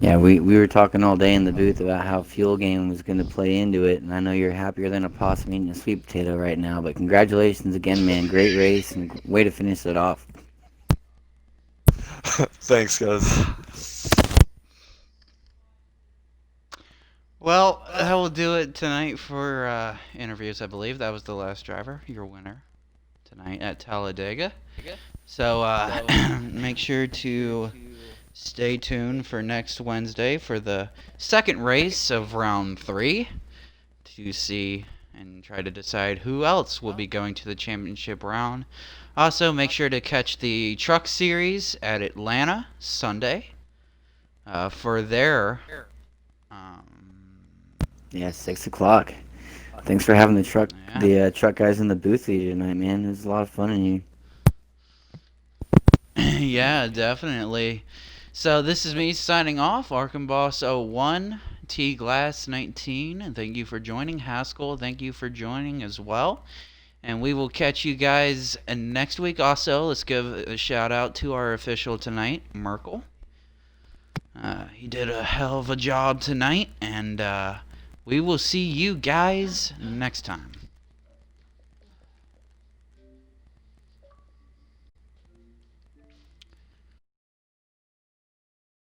Yeah, we were talking all day in the booth about how fuel game was going to play into it, and I know you're happier than a possum eating a sweet potato right now. But congratulations again, man! Great race and way to finish it off. Thanks, guys. Well, that will do it tonight for interviews. I believe that was the last driver, your winner tonight at Talladega. So make sure to stay tuned for next Wednesday for the second race of round 3 to see and try to decide who else will be going to the championship round. Also, make sure to catch the Truck Series at Atlanta Sunday for their. Yeah, 6 o'clock. Thanks for having Yeah. the truck guys in the booth with you tonight, man. It was a lot of fun in here. Yeah, definitely. So this is me signing off. Arkham Boss 01, T Glass 19, and thank you for joining. Haskell, thank you for joining as well. And we will catch you guys next week. Also, let's give a shout out to our official tonight, Merkel. He did a hell of a job tonight, and we will see you guys next time.